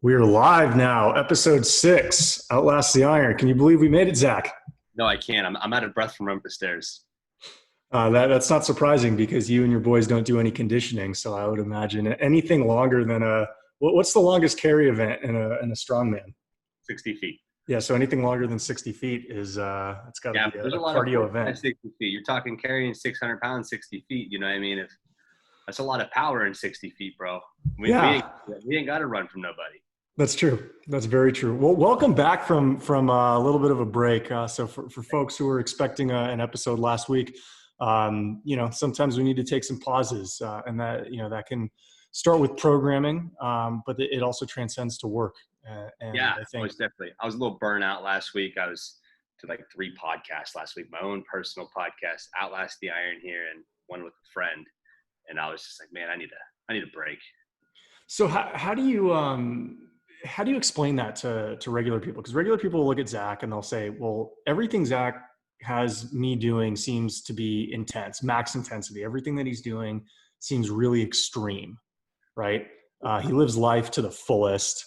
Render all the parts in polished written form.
We're live now, episode 6, Outlast the Iron. Can you believe we made it, Zach? No, I can't. I'm out of breath from running up the stairs. That's not surprising because you and your boys don't do any conditioning. So I would imagine anything longer than what's the longest carry event in a strongman? 60 feet. Yeah, so anything longer than 60 feet is it's got to be There's a a lot of cardio force event. at 60 feet. You're talking carrying 600 pounds, 60 feet. You know what I mean? If that's a lot of power in 60 feet, bro. We ain't got to run from nobody. That's true. That's very true. Well, welcome back from a little bit of a break. So for folks who were expecting an episode last week, sometimes we need to take some pauses, and that can start with programming, but it also transcends to work. I think most definitely. I was a little burnout last week. I was to like 3 podcasts last week. My own personal podcast, Outlast the Iron here, and one with a friend. And I was just like, man, I need a break. So how do you explain that to regular people? Because regular people will look at Zach and they'll say, well, everything Zach has me doing seems to be intense, max intensity. Everything that he's doing seems really extreme, right? He lives life to the fullest.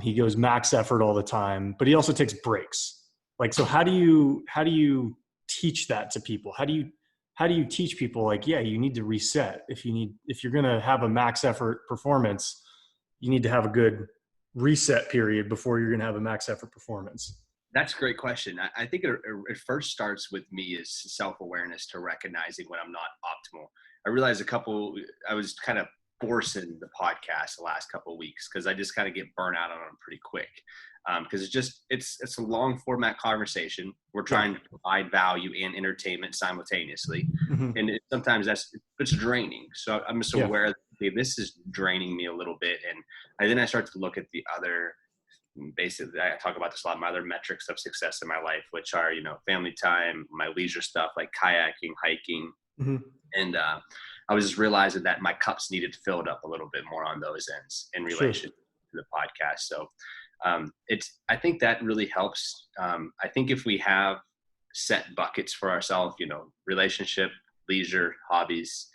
He goes max effort all the time, but he also takes breaks. So how do you teach that to people? How do you teach people you need to reset. If you're going to have a max effort performance, you need to have a good reset period before you're going to have a max effort performance. That's a great question. I think it first starts with me is self-awareness to recognizing when I'm not optimal. I realized I was kind of forcing the podcast the last couple of weeks because I just kind of get burnt out on them pretty quick. Because it's a long format conversation. We're trying to provide value and entertainment simultaneously. Mm-hmm. And sometimes it's draining. So I'm just aware that, okay, this is draining me a little bit. And then I start to look at the other, basically, I talk about this a lot, my other metrics of success in my life, which are, family time, my leisure stuff like kayaking, hiking. Mm-hmm. And I was just realizing that my cups needed filled up a little bit more on those ends in relation to the podcast. So I think that really helps. I think if we have set buckets for ourselves, relationship, leisure, hobbies,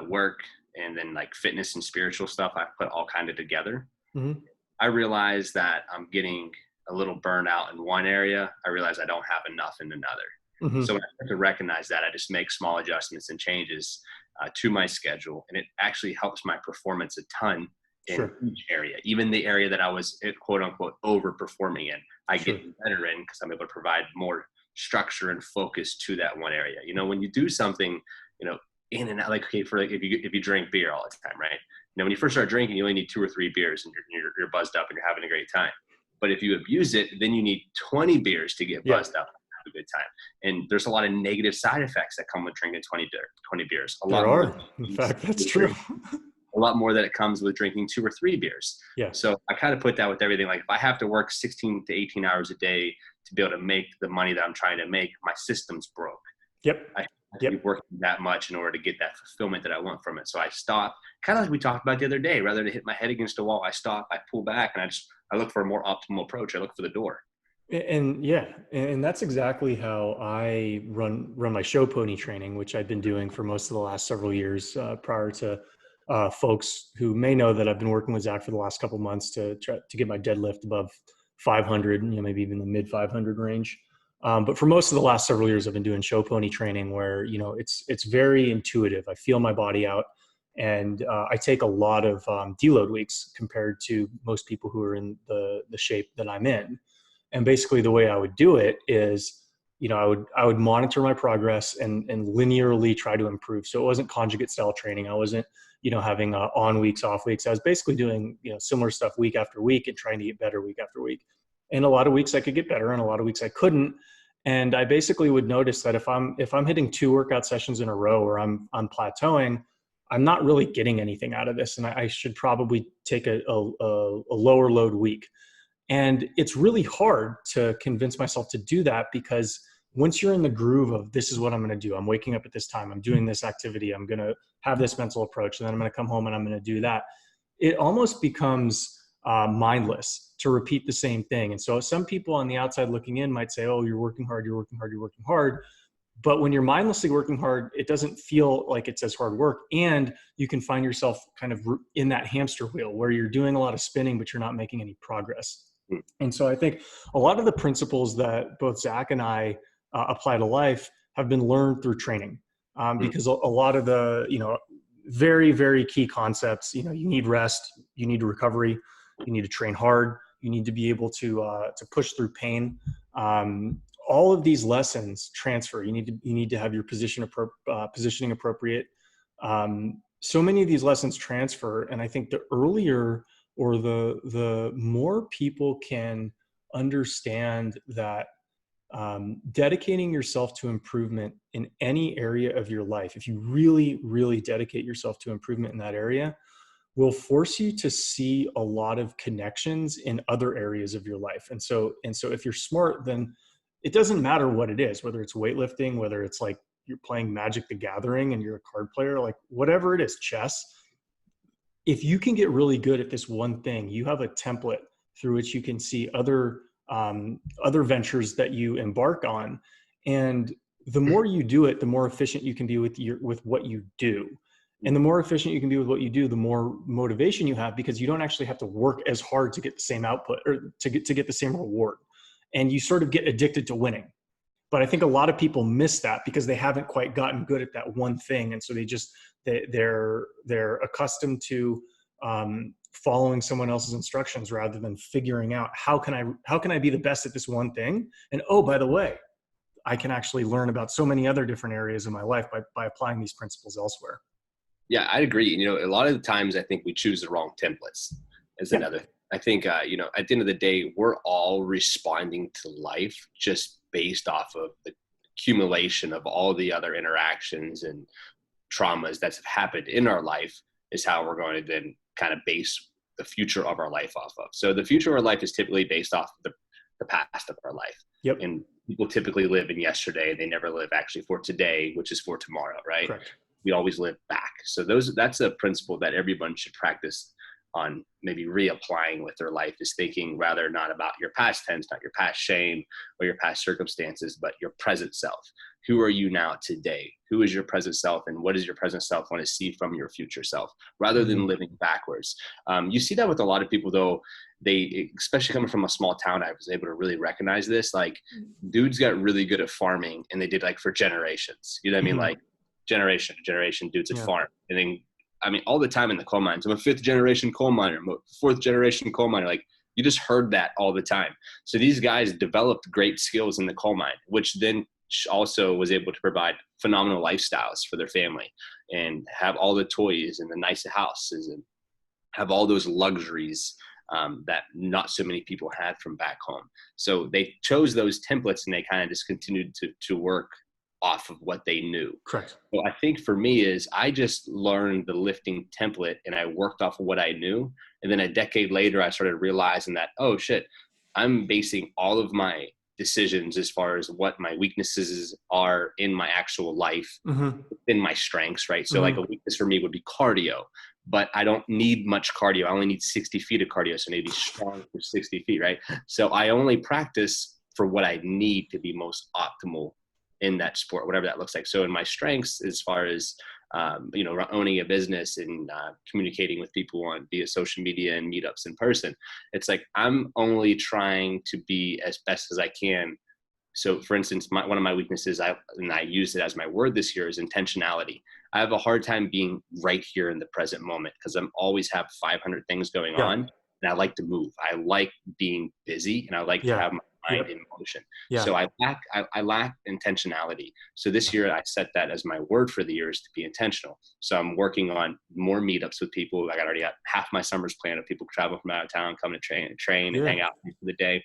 work, and then like fitness and spiritual stuff, I put all kind of together. Mm-hmm. I realize that I'm getting a little burnout in one area. I realize I don't have enough in another. Mm-hmm. So when I start to recognize that, I just make small adjustments and changes to my schedule. And it actually helps my performance a ton in each area, even the area that I was quote unquote overperforming in, I get better in because I'm able to provide more structure and focus to that one area. When you do something, in and out, if you drink beer all the time, right? When you first start drinking, you only need 2 or 3 beers and you're buzzed up and you're having a great time. But if you abuse it, then you need 20 beers to get buzzed up and have a good time. And there's a lot of negative side effects that come with drinking 20 beers. In fact, that's true. A lot more that it comes with drinking 2 or 3 beers. Yeah. So I kind of put that with everything. Like if I have to work 16 to 18 hours a day to be able to make the money that I'm trying to make, my system's broke. Yep. I have to be working that much in order to get that fulfillment that I want from it. So I stop, kind of like we talked about the other day, rather than hit my head against a wall, I stop, I pull back, and I look for a more optimal approach. I look for the door. And that's exactly how I run my show pony training, which I've been doing for most of the last several years prior to folks who may know that I've been working with Zach for the last couple of months to try to get my deadlift above 500, maybe even the mid 500 range. But for most of the last several years, I've been doing show pony training where, it's very intuitive. I feel my body out and I take a lot of deload weeks compared to most people who are in the shape that I'm in. And basically the way I would do it is, I would monitor my progress and linearly try to improve. So it wasn't conjugate style training. I wasn't, having on weeks, off weeks. I was basically doing, similar stuff week after week and trying to get better week after week. And a lot of weeks I could get better and a lot of weeks I couldn't. And I basically would notice that if I'm hitting 2 workout sessions in a row or I'm plateauing, I'm not really getting anything out of this. And I should probably take a lower load week. And it's really hard to convince myself to do that because once you're in the groove of this is what I'm going to do, I'm waking up at this time, I'm doing this activity, I'm going to have this mental approach, and then I'm going to come home and I'm going to do that. It almost becomes mindless to repeat the same thing. And so some people on the outside looking in might say, oh, you're working hard, you're working hard, you're working hard. But when you're mindlessly working hard, it doesn't feel like it's as hard work. And you can find yourself kind of in that hamster wheel where you're doing a lot of spinning, but you're not making any progress. And so I think a lot of the principles that both Zach and I apply to life have been learned through training, because a lot of the, very, very key concepts, you need rest, you need recovery, you need to train hard, you need to be able to push through pain. All of these lessons transfer. You need to have your positioning appropriate. So many of these lessons transfer, and I think the earlier or the more people can understand that dedicating yourself to improvement in any area of your life, if you really, really dedicate yourself to improvement in that area, will force you to see a lot of connections in other areas of your life. And so if you're smart, then it doesn't matter what it is, whether it's weightlifting, whether it's like you're playing Magic the Gathering and you're a card player, like whatever it is, chess. If you can get really good at this one thing, you have a template through which you can see other ventures that you embark on. And the more you do it, the more efficient you can be with what you do. And the more efficient you can be with what you do, the more motivation you have, because you don't actually have to work as hard to get the same output or to get the same reward. And you sort of get addicted to winning. But I think a lot of people miss that because they haven't quite gotten good at that one thing. And so they're accustomed to following someone else's instructions rather than figuring out how can I be the best at this one thing? And oh, by the way, I can actually learn about so many other different areas of my life by applying these principles elsewhere. Yeah, I agree. A lot of the times I think we choose the wrong templates is another thing. I think, at the end of the day, we're all responding to life just based off of the accumulation of all the other interactions and traumas that have happened in our life is how we're going to then kind of base the future of our life off of. So the future of our life is typically based off the past of our life. Yep. And people typically live in yesterday. They never live actually for today, which is for tomorrow, right? Correct. We always live back. So that's a principle that everyone should practice on maybe reapplying with their life, is thinking rather not about your past tense, not your past shame or your past circumstances, but your present self. Who are you now today? Who is your present self, and what does your present self want to see from your future self, rather than living backwards? You see that with a lot of people, though. They, especially coming from a small town, I was able to really recognize this. Like, dudes got really good at farming, and they did like for generations. You know what I mean? Like generation to generation, dudes at farm, and then all the time in the coal mines. I'm a 5th generation coal miner, I'm a 4th generation coal miner. Like, you just heard that all the time. So these guys developed great skills in the coal mine, which then also was able to provide phenomenal lifestyles for their family and have all the toys and the nice houses and have all those luxuries that not so many people had from back home. So they chose those templates and they kind of just continued to work off of what they knew. Correct. So I think for me is I just learned the lifting template and I worked off of what I knew. And then a decade later, I started realizing that, oh shit, I'm basing all of my decisions as far as what my weaknesses are in my actual life, in my strengths, right? So like a weakness for me would be cardio, but I don't need much cardio. I only need 60 feet of cardio. So I need to be strong for 60 feet, right? So I only practice for what I need to be most optimal in that sport, whatever that looks like. So in my strengths, as far as, owning a business and communicating with people via social media and meetups in person, it's like, I'm only trying to be as best as I can. So for instance, one of my weaknesses, I used it as my word this year, is intentionality. I have a hard time being right here in the present moment because I'm always have 500 things going on. And I like to move. I like being busy, and I like to have my mind in motion. So I lack intentionality. So this year I set that as my word for the year, is to be intentional. So I'm working on more meetups with people. I already got half my summers planned of people traveling from out of town, coming to train and hang out for the day.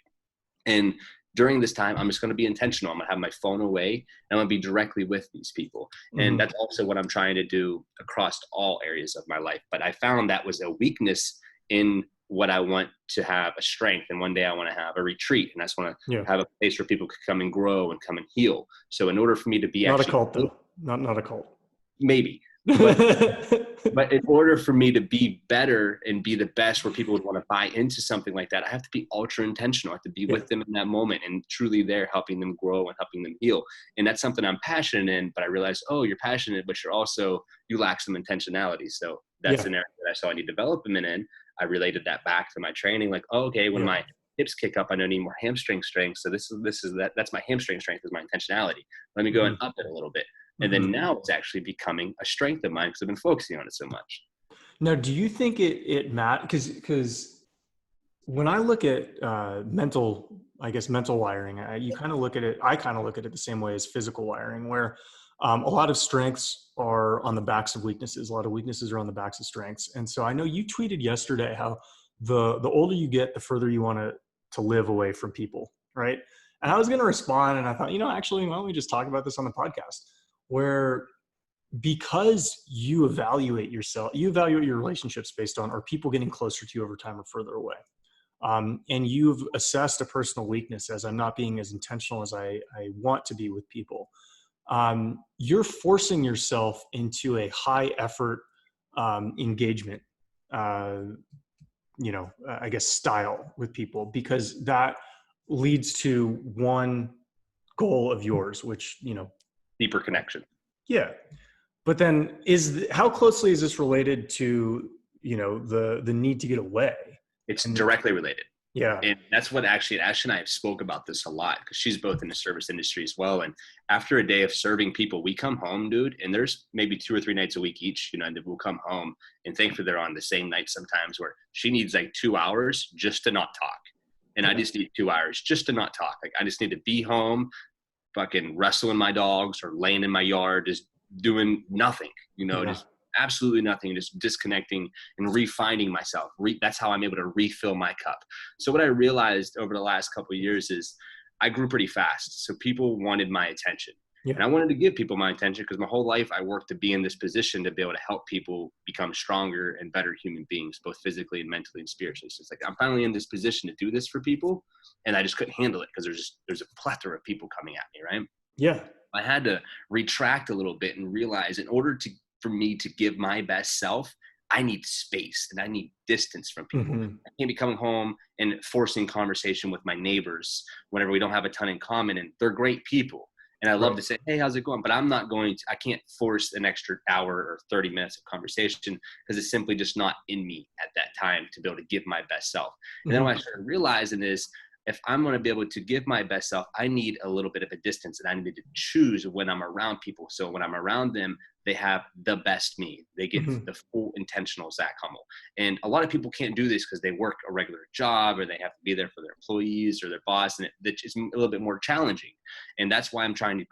And during this time, I'm just going to be intentional. I'm going to have my phone away and I'm going to be directly with these people. And that's also what I'm trying to do across all areas of my life. But I found that was a weakness in what I want to have a strength. And one day I want to have a retreat, and I just want to have a place where people could come and grow and come and heal. So in order for me to be not a cult though, not a cult, maybe, But but in order for me to be better and be the best where people would want to buy into something like that, I have to be ultra intentional. I have to be with them in that moment and truly there helping them grow and helping them heal. And that's something I'm passionate in, but I realized, oh, you're passionate, but you lack some intentionality. So that's an area that I saw I need development in. I related that back to my training. Like, oh, okay, when my hips kick up, I don't need more hamstring strength. So that's my hamstring strength is my intentionality. Let me go and up it a little bit. And then now it's actually becoming a strength of mine because I've been focusing on it so much. Now, do you think it matters? Because when I look at mental wiring, you kind of look at it. I kind of look at it the same way as physical wiring, where a lot of strengths are on the backs of weaknesses. A lot of weaknesses are on the backs of strengths. And so I know you tweeted yesterday how the older you get, the further you want to live away from people, right? And I was going to respond, and I thought, actually, why don't we just talk about this on the podcast? Where because you evaluate yourself, you evaluate your relationships based on, are people getting closer to you over time or further away? And you've assessed a personal weakness as I'm not being as intentional as I want to be with people. You're forcing yourself into a high effort engagement, I guess, style with people, because that leads to one goal of yours, which, Deeper connection. Yeah. But then how closely is this related to, the need to get away? It's directly related. Yeah. And that's what Ash and I have spoke about this a lot because she's both in the service industry as well. And after a day of serving people, we come home, dude, and there's maybe 2 or 3 nights a week each, and we'll come home, and thankfully they're on the same night sometimes, where she needs like 2 hours just to not talk. And I just need 2 hours just to not talk. Like I just need to be home, fucking wrestling my dogs or laying in my yard, just doing nothing, just absolutely nothing, just disconnecting and refining myself. That's how I'm able to refill my cup. So what I realized over the last couple of years is I grew pretty fast. So people wanted my attention. Yeah. And I wanted to give people my attention because my whole life I worked to be in this position to be able to help people become stronger and better human beings, both physically and mentally and spiritually. So it's like, I'm finally in this position to do this for people. And I just couldn't handle it because there's a plethora of people coming at me, right? Yeah. I had to retract a little bit and realize in order for me to give my best self, I need space and I need distance from people. I can't be coming home and forcing conversation with my neighbors whenever we don't have a ton in common, and they're great people. And I love to say, hey, how's it going? But I can't force an extra hour or 30 minutes of conversation because it's simply just not in me at that time to be able to give my best self. And then what I started realizing is, if I'm going to be able to give my best self, I need a little bit of a distance, and I need to choose when I'm around people. So when I'm around them, they have the best me. They get the full intentional Zach Homol. And a lot of people can't do this because they work a regular job or they have to be there for their employees or their boss. And it's a little bit more challenging. And that's why I'm trying to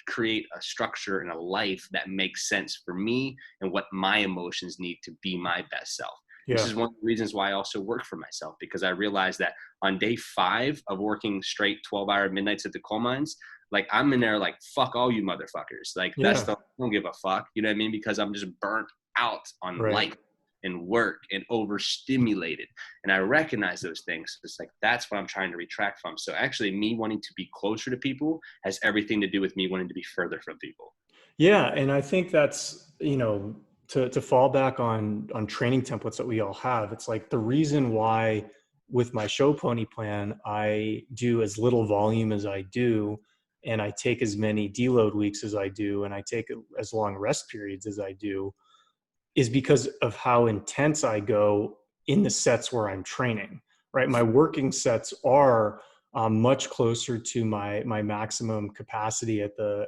create a structure and a life that makes sense for me and what my emotions need to be my best self. Yeah. This is one of the reasons why I also work for myself, because I realized that on day 5 of working straight 12-hour midnights at the coal mines, like I'm in there like, fuck all you motherfuckers. Like I don't give a fuck. You know what I mean? Because I'm just burnt out on life and work and overstimulated. And I recognize those things. It's like, that's what I'm trying to retract from. So actually me wanting to be closer to people has everything to do with me wanting to be further from people. Yeah. And I think that's, to fall back on training templates that we all have. It's like the reason why with my show pony plan, I do as little volume as I do, and I take as many deload weeks as I do, and I take as long rest periods as I do, is because of how intense I go in the sets where I'm training, right? My working sets are much closer to my maximum capacity at the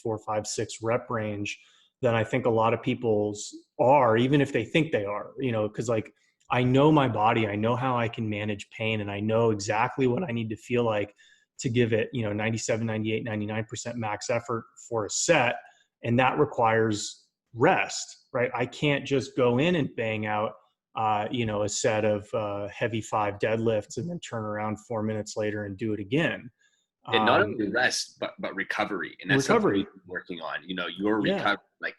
4, 5, 6 rep range than I think a lot of people's are, even if they think they are, because like I know my body, I know how I can manage pain, and I know exactly what I need to feel like to give it, 97, 98, 99% max effort for a set. And that requires rest, right? I can't just go in and bang out, a set of heavy 5 deadlifts and then turn around 4 minutes later and do it again. And not only rest, but recovery. And that's recovery something we're working on. Your recovery, like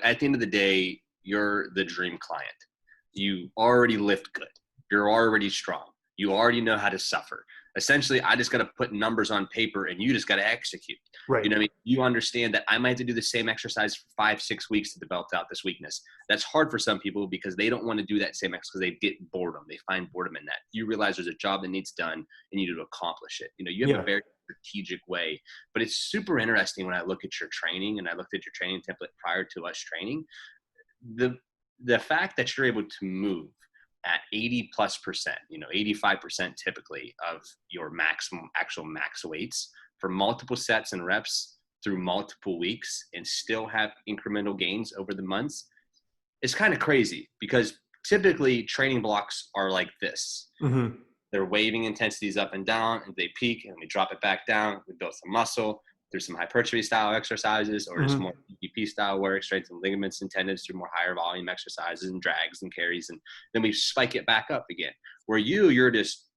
at the end of the day, you're the dream client. You already lift good. You're already strong. You already know how to suffer. Essentially, I just got to put numbers on paper and you just got to execute. Right. You know what I mean? You understand that I might have to do the same exercise for 5-6 weeks to develop out this weakness. That's hard for some people because they don't want to do that same exercise because they get boredom. They find boredom in that. You realize there's a job that needs done and you need to accomplish it. You know, you have a very strategic way, but it's super interesting when I look at your training, and I looked at your training template prior to us training. The fact that you're able to move at 80+%, 85% typically of your actual max weights for multiple sets and reps through multiple weeks and still have incremental gains over the months, it's kind of crazy because typically training blocks are like this. Mm-hmm. They're waving intensities up and down, and they peak and we drop it back down. We build some muscle through some hypertrophy style exercises, or just more PPP style work, strengthen ligaments and tendons through more higher volume exercises and drags and carries. And then we spike it back up again. Where you're just,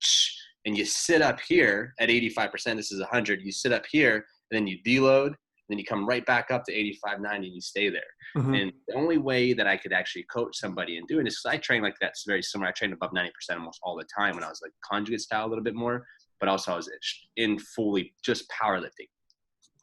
and you sit up here at 85%, this is 100, you sit up here and then you deload, and then you come right back up to 85, 90 and you stay there. Mm-hmm. And the only way that I could actually coach somebody in doing this, because I train like that's very similar. I trained above 90% almost all the time when I was like conjugate style a little bit more, but also I was in fully just powerlifting.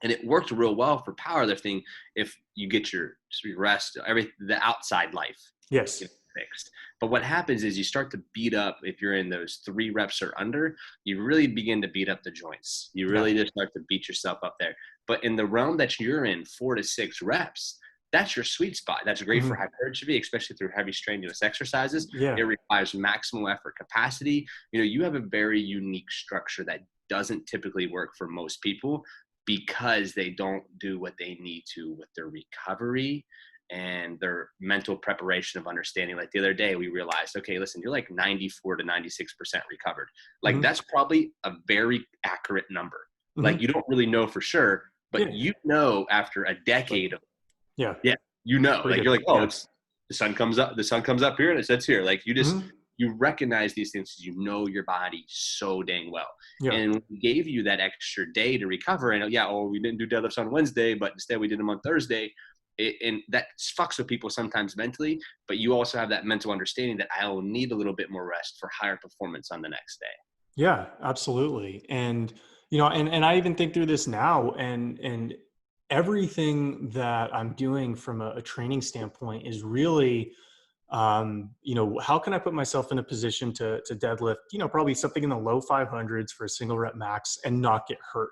And it worked real well for powerlifting if you get your rest, the outside life fixed. But what happens is you start to beat up, if you're in those 3 reps or under, you really begin to beat up the joints. You really just start to beat yourself up there. But in the realm that you're in, 4 to 6 reps, that's your sweet spot. That's great for hypertrophy, especially through heavy strenuous exercises. Yeah. It requires maximal effort capacity. You have a very unique structure that doesn't typically work for most people, because they don't do what they need to with their recovery and their mental preparation of understanding. Like the other day, we realized, okay, listen, you're like 94 to 96% recovered. Like that's probably a very accurate number. Like you don't really know for sure, but after a decade of, like you're like, oh, it's the sun comes up here and it sets here. Like you just, you recognize these things because you know your body so dang well. Yeah. And we gave you that extra day to recover. And we didn't do deadlifts on Wednesday, but instead we did them on Thursday. And that fucks with people sometimes mentally, but you also have that mental understanding that I'll need a little bit more rest for higher performance on the next day. Yeah, absolutely. And, and I even think through this now, and everything that I'm doing from a training standpoint is really, how can I put myself in a position to deadlift, probably something in the low 500s for a single rep max and not get hurt?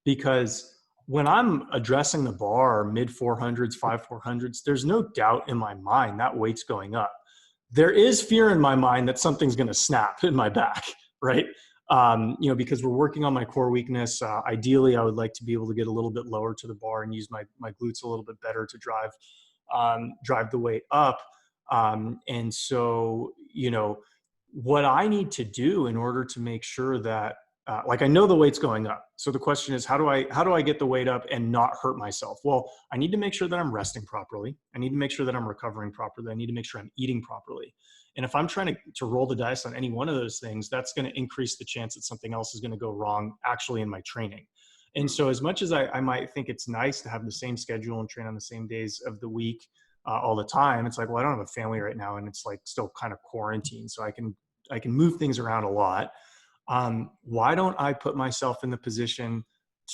Because when I'm addressing the bar, mid 400s, 400s, there's no doubt in my mind that weight's going up. There is fear in my mind that something's going to snap in my back, right? Because we're working on my core weakness. Ideally, I would like to be able to get a little bit lower to the bar and use my glutes a little bit better to drive the weight up. And so, what I need to do in order to make sure that, I know the weight's going up. So the question is, how do I get the weight up and not hurt myself? Well, I need to make sure that I'm resting properly. I need to make sure that I'm recovering properly. I need to make sure I'm eating properly. And if I'm trying to roll the dice on any one of those things, that's going to increase the chance that something else is going to go wrong actually in my training. And so as much as I might think it's nice to have the same schedule and train on the same days of the week, all the time, it's like, well, I don't have a family right now, and it's like still kind of quarantine, so I can move things around a lot. Why don't I put myself in the position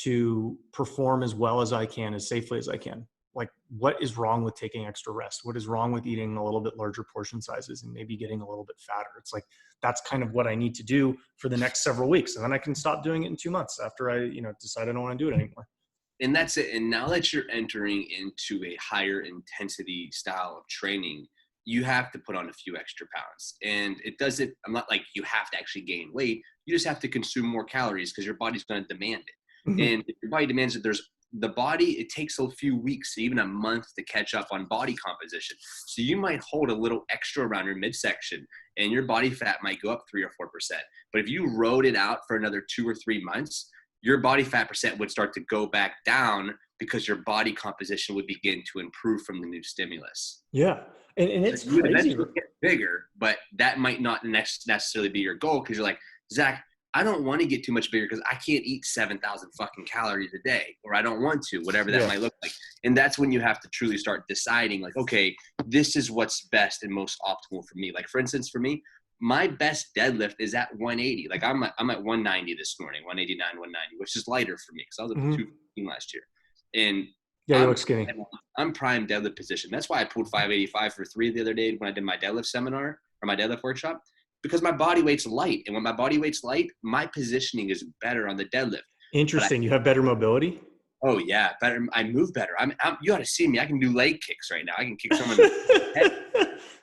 to perform as well as I can, as safely as I can? Like, what is wrong with taking extra rest? What is wrong with eating a little bit larger portion sizes and maybe getting a little bit fatter? It's like, that's kind of what I need to do for the next several weeks, and then I can stop doing it in 2 months after I decide I don't want to do it anymore. And that's it. And now that you're entering into a higher intensity style of training, you have to put on a few extra pounds. And I'm not like you have to actually gain weight. You just have to consume more calories because your body's going to demand it. Mm-hmm. And if your body demands it, it takes a few weeks, even a month to catch up on body composition. So you might hold a little extra around your midsection and your body fat might go up 3 or 4%. But if you rode it out for another 2 or 3 months, your body fat percent would start to go back down because your body composition would begin to improve from the new stimulus. Yeah. And it's crazy. You get bigger, but that might not necessarily be your goal because you're like, Zach, I don't want to get too much bigger because I can't eat 7,000 fucking calories a day, or I don't want to, whatever that might look like. And that's when you have to truly start deciding like, okay, this is what's best and most optimal for me. Like for instance, for me, my best deadlift is at 180. Like I'm at 190 this morning, 189, 190, which is lighter for me because I was up to 215 last year. And yeah, you look skinny. I'm prime deadlift position. That's why I pulled 585 for 3 the other day when I did my deadlift seminar or my deadlift workshop, because my body weight's light. And when my body weight's light, my positioning is better on the deadlift. Interesting. You have better mobility? Oh yeah, better. I move better. You ought to see me. I can do leg kicks right now. I can kick someone in the head.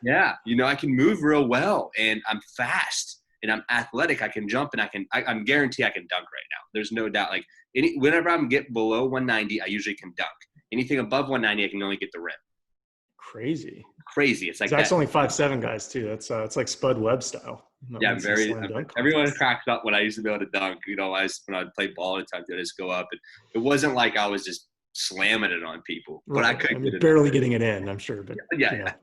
Yeah, I can move real well, and I'm fast, and I'm athletic. I can jump, and I'm guarantee I can dunk right now. There's no doubt. Like whenever I'm get below 190, I usually can dunk. Anything above 190, I can only get the rim. Crazy. It's like that's only 5'7" guys too. That's it's like Spud Webb style. Yeah, everyone cracked up when I used to be able to dunk. When I'd play ball at the time, I'd just go up, and it wasn't like I was just slamming it on people, but I couldn't barely getting it in, I'm sure. But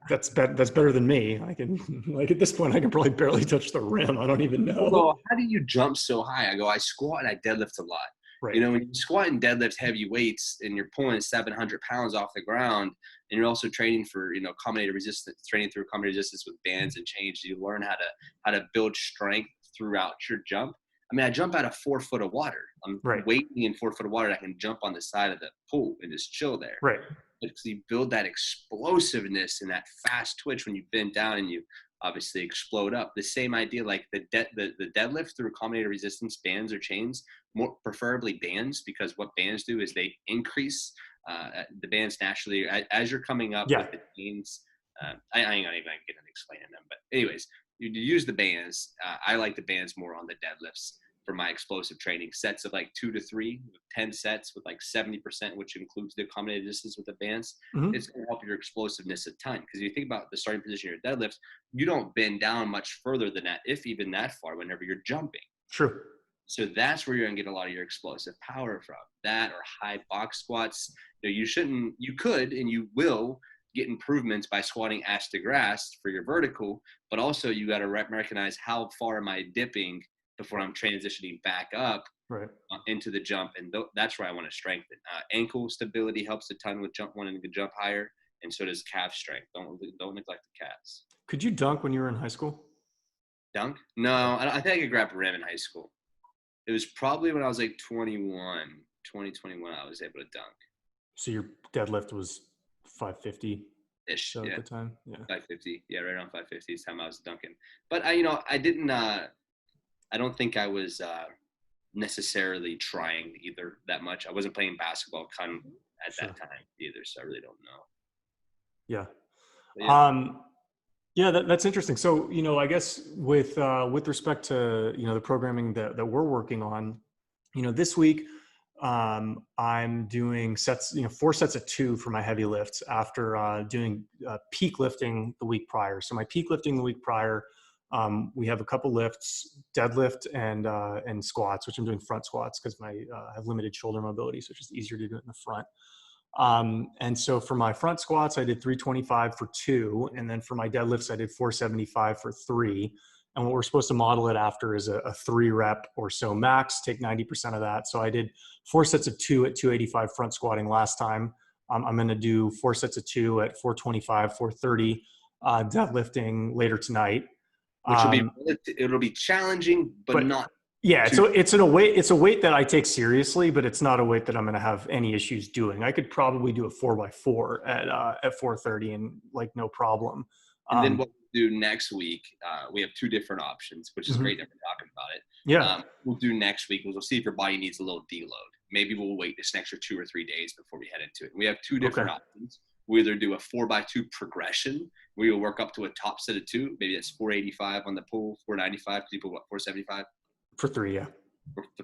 that's better than me. I can at this point I can probably barely touch the rim. I don't even know. Well, how do you jump so high? I squat and I deadlift a lot. Right. When you squat and deadlift heavy weights and you're pulling 700 pounds off the ground, and you're also training for accommodated resistance, training through accommodated resistance with bands and chains, you learn how to build strength throughout your jump. I jump out of 4 foot of water. I'm wading in 4 foot of water. I can jump on the side of the pool and just chill there. Right. Because you build that explosiveness and that fast twitch when you bend down and you obviously explode up. The same idea, like the deadlift through accommodated resistance bands or chains, more preferably bands, because what bands do is they increase the bands naturally as you're coming up with the chains. I ain't gonna even get into explaining them, but anyways, you use the bands. I like the bands more on the deadlifts for my explosive training. Sets of like 2 to 3, 10 sets with like 70%, which includes the accommodated distance with the bands. It's going to help your explosiveness a ton. Because you think about the starting position of your deadlifts, you don't bend down much further than that, if even that far, whenever you're jumping. True. So that's where you're going to get a lot of your explosive power from. That or high box squats. You could, and you will get improvements by squatting ass to grass for your vertical, but also you got to recognize how far am I dipping before I'm transitioning back up into the jump. And that's where I want to strengthen. Ankle stability helps a ton with wanting to jump higher, and so does calf strength. Don't neglect the calves. Could you dunk when you were in high school? Dunk? No, I think I could grab a rim in high school. It was probably when I was like 21, I was able to dunk. So your deadlift was 550-ish at the time? Yeah. 550. Yeah, right around 550 is the time I was dunking. But I didn't I don't think I was necessarily trying either that much. I wasn't playing basketball at that time either, so I really don't know. Yeah. Yeah. That's interesting. So, I guess with respect to, the programming that we're working on, this week, I'm doing sets, 4 sets of 2 for my heavy lifts after doing peak lifting the week prior. So my peak lifting the week prior, we have a couple lifts, deadlift and squats, which I'm doing front squats because I have limited shoulder mobility, so it's just easier to do it in the front. And so for my front squats, I did 325 for 2. And then for my deadlifts, I did 475 for 3. And what we're supposed to model it after is a 3 rep or so max, take 90% of that. So I did 4 sets of 2 at 285 front squatting last time. I'm going to do 4 sets of 2 at 425, 430 deadlifting later tonight. Which it'll be challenging, but not. Yeah, it's a weight that I take seriously, but it's not a weight that I'm going to have any issues doing. I could probably do a 4x4 at 430 and like no problem. And then what we'll do next week, we have 2 different options, which is great that we're talking about it. Yeah. We'll do next week. We'll see if your body needs a little deload. Maybe we'll wait this extra 2 or 3 days before we head into it. We have 2 different options. We either do a 4x2 progression. We will work up to a top set of 2. Maybe that's 485 on the pull, 495. People, 475? For 3, yeah.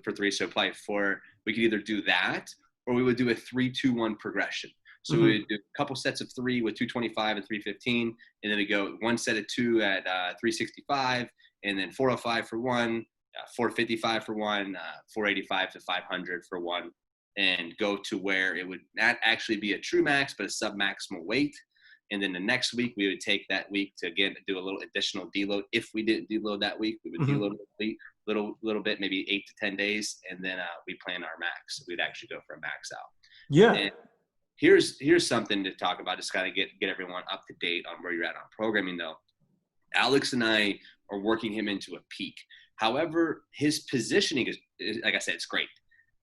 For 3, so probably 4. We could either do that, or we would do a 3-2-1 progression. So we would do a couple sets of 3 with 225 and 315, and then we go 1 set of 2 at 365, and then 405 for 1, 455 for 1, 485 to 500 for 1, and go to where it would not actually be a true max, but a sub-maximal weight. And then the next week, we would take that week to, again, do a little additional deload. If we didn't deload that week, we would deload a little bit, maybe 8 to 10 days. And then we plan our max. We'd actually go for a max out. Yeah. And here's something to talk about, just kind of get everyone up to date on where you're at on programming, though. Alex and I or working him into a peak. However, his positioning is, like I said, it's great.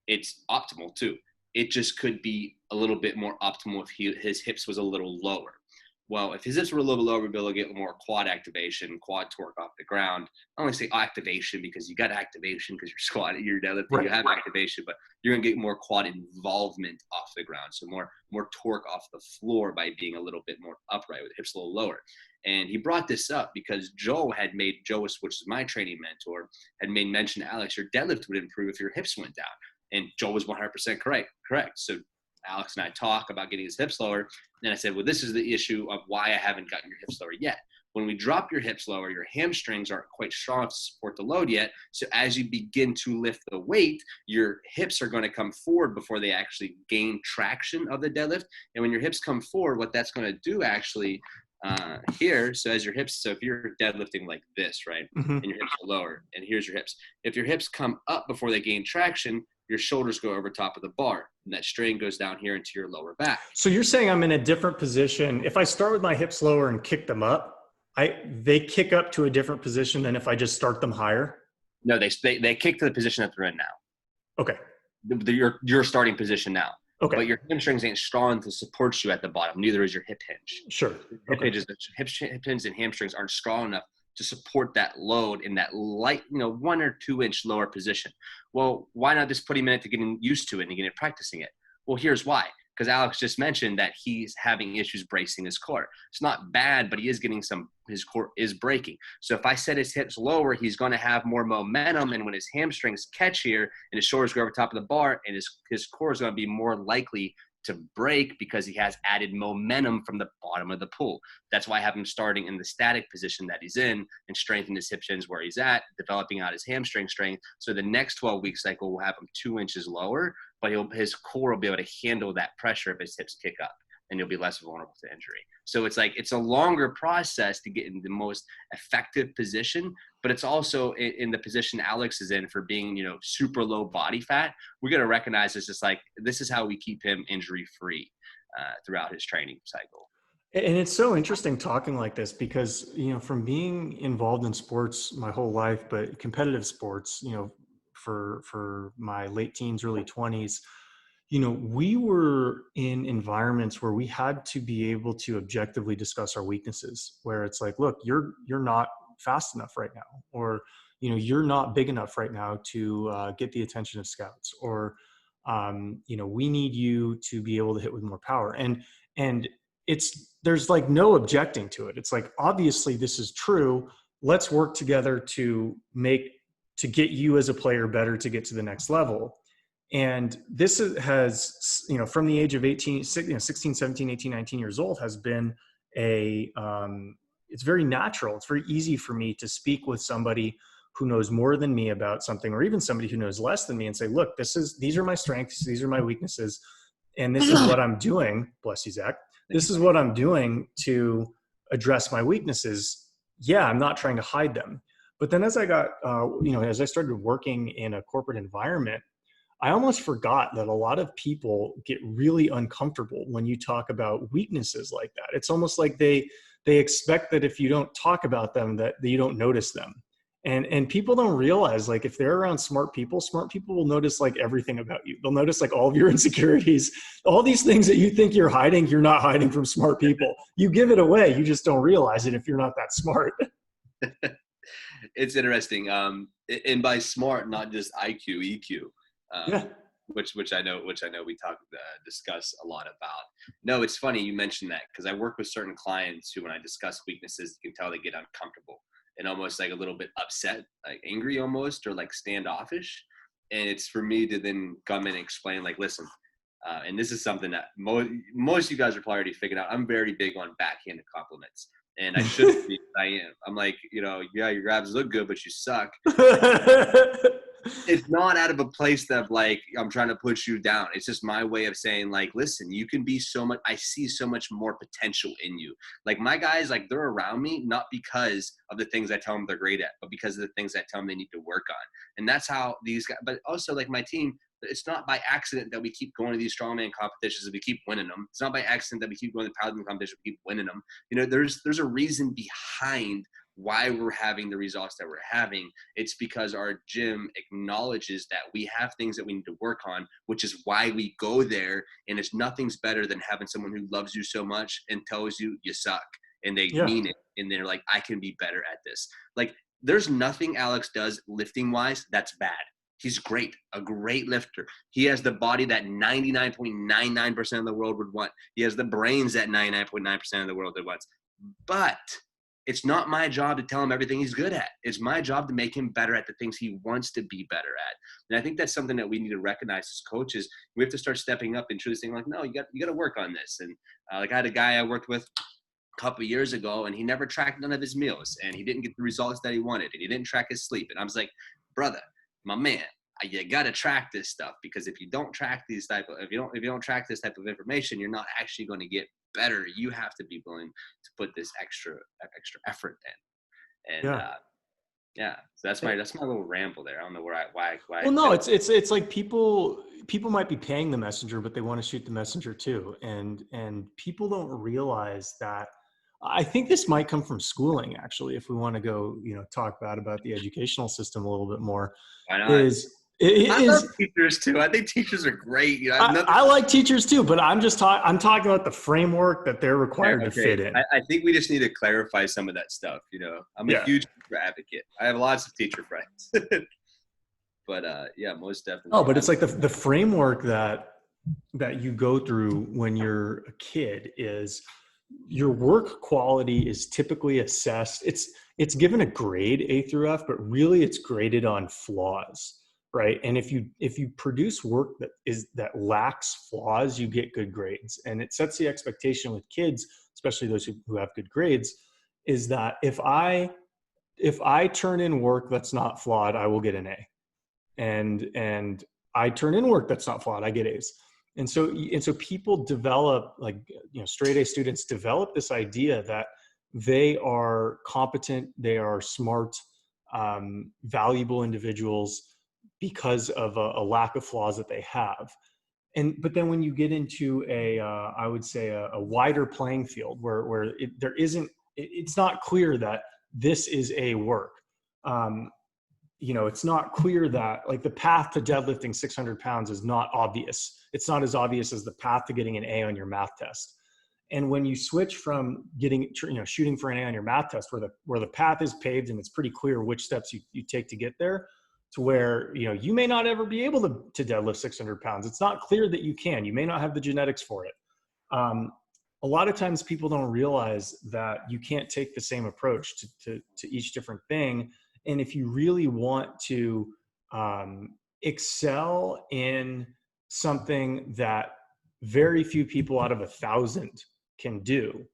It's optimal too. It just could be a little bit more optimal if his hips was a little lower. Well, if his hips were a little lower, we'll be able to get more quad activation, quad torque off the ground. I only say activation because you got activation because you're squatting, you're deadlifting, right. You have activation, but you're gonna get more quad involvement off the ground. So more torque off the floor by being a little bit more upright with hips a little lower. And he brought this up because Joe, which is my training mentor, had made mention to Alex, your deadlift would improve if your hips went down. And Joe was 100% correct. So Alex and I talk about getting his hips lower. And I said, well, this is the issue of why I haven't gotten your hips lower yet. When we drop your hips lower, your hamstrings aren't quite strong to support the load yet. So as you begin to lift the weight, your hips are going to come forward before they actually gain traction of the deadlift. And when your hips come forward, what that's going to do actually here, so as your hips, so if you're deadlifting like this, right, and your hips are lower, and here's your hips. If your hips come up before they gain traction, your shoulders go over top of the bar, and that strain goes down here into your lower back. So you're saying I'm in a different position. If I start with my hips lower and kick them up, they kick up to a different position than if I just start them higher? No, they kick to the position that they're in now. Okay. Your starting position now. Okay. But your hamstrings ain't strong to support you at the bottom. Neither is your hip hinge. Sure. Hip hinge and hamstrings aren't strong enough to support that load in that light, 1 or 2 inch lower position. Well, why not just put him in it to getting used to it and getting practicing it? Well, here's why. Because Alex just mentioned that he's having issues bracing his core. It's not bad, but he is getting his core is breaking. So if I set his hips lower, he's going to have more momentum. And when his hamstrings catch here and his shoulders go over top of the bar, and his core is going to be more likely to break because he has added momentum from the bottom of the pool. That's why I have him starting in the static position that he's in and strengthen his hip hinge where he's at, developing out his hamstring strength. So the next 12-week cycle will have him 2 inches lower, but his core will be able to handle that pressure if his hips kick up, and he'll be less vulnerable to injury. So it's a longer process to get in the most effective position, but it's also in the position Alex is in for being, super low body fat. We got to recognize it's just like, this is how we keep him injury free throughout his training cycle. And it's so interesting talking like this because, from being involved in sports my whole life, but competitive sports, for my late teens, early 20s, we were in environments where we had to be able to objectively discuss our weaknesses, where it's like, look, you're not fast enough right now, or, you're not big enough right now to get the attention of scouts, or, we need you to be able to hit with more power. And there's like no objecting to it. It's like, obviously this is true. Let's work together to get you as a player better to get to the next level. And this has, from the age of 16, 17, 18, 19 years old has been it's very natural. It's very easy for me to speak with somebody who knows more than me about something, or even somebody who knows less than me, and say, look, these are my strengths. These are my weaknesses. And this is what I'm doing. Bless you, Zach. This is what I'm doing to address my weaknesses. Yeah, I'm not trying to hide them. But then as I got, as I started working in a corporate environment, I almost forgot that a lot of people get really uncomfortable when you talk about weaknesses like that. It's almost like they expect that if you don't talk about them, that you don't notice them. And people don't realize, like, if they're around smart people will notice like everything about you. They'll notice like all of your insecurities, all these things that you think you're hiding, you're not hiding from smart people. You give it away. You just don't realize it if you're not that smart. It's interesting. And by smart, not just IQ, EQ. Yeah. Which I know we discuss a lot about. No, it's funny you mentioned that, because I work with certain clients who, when I discuss weaknesses, you can tell they get uncomfortable and almost like a little bit upset, like angry almost, or like standoffish. And it's for me to then come in and explain, like, listen, and this is something that most of you guys are probably already figured out. I'm very big on backhanded compliments, and I shouldn't be. I am. I'm like, yeah, your abs look good, but you suck. It's not out of a place that, like, I'm trying to push you down. It's just my way of saying, like, listen, you can be so much, I see so much more potential in you. Like, my guys, like, they're around me, not because of the things I tell them they're great at, but because of the things I tell them they need to work on. And that's how these guys, but also like my team, it's not by accident that we keep going to these strongman competitions and we keep winning them. It's not by accident that we keep going to powerlifting competitions and we keep winning them. There's a reason behind why we're having the results that we're having. It's because our gym acknowledges that we have things that we need to work on, which is why we go there. And it's nothing's better than having someone who loves you so much and tells you you suck, and they mean it. And they're like, I can be better at this. Like, there's nothing Alex does lifting wise that's bad. He's great, a great lifter. He has the body that 99.99% of the world would want. He has the brains that 99.9% of the world wants. But it's not my job to tell him everything he's good at. It's my job to make him better at the things he wants to be better at. And I think that's something that we need to recognize as coaches. We have to start stepping up and truly saying, like, no, you got to work on this. And like, I had a guy I worked with a couple of years ago, and he never tracked none of his meals, and he didn't get the results that he wanted, and he didn't track his sleep. And I was like, brother, my man, you got to track this stuff, because if you don't track these if you don't track this type of information, you're not actually going to get better. You have to be willing to put this extra effort in. And so that's my little ramble there. I don't know why. Well, no, it's like people might be paying the messenger, but they want to shoot the messenger too. And people don't realize that. I think this might come from schooling, actually, if we want to go, talk about the educational system a little bit more. Why not? I love teachers too. I think teachers are great. I like teachers too, but I'm talking about the framework that they're required to fit in. I think we just need to clarify some of that stuff. I'm a huge teacher advocate. I have lots of teacher friends, but most definitely. Oh, but it's like the framework that you go through when you're a kid is your work quality is typically assessed. It's given a grade A through F, but really it's graded on flaws. Right. And if you produce work that lacks flaws, you get good grades. And it sets the expectation with kids, especially those who have good grades, is that if I turn in work that's not flawed, I will get an A. And I turn in work that's not flawed, I get A's. And so people develop, straight A students develop this idea that they are competent, they are smart, valuable individuals, because of a lack of flaws that they have. But then when you get into I would say a wider playing field where it's not clear that this is a work. It's not clear that the path to deadlifting 600 pounds is not obvious. It's not as obvious as the path to getting an A on your math test. And when you switch from shooting for an A on your math test where the path is paved and it's pretty clear which steps you take to get there, to where, you may not ever be able to deadlift 600 pounds. It's not clear that you can. You may not have the genetics for it. A lot of times people don't realize that you can't take the same approach to each different thing. And if you really want to excel in something that very few people out of 1,000 can do,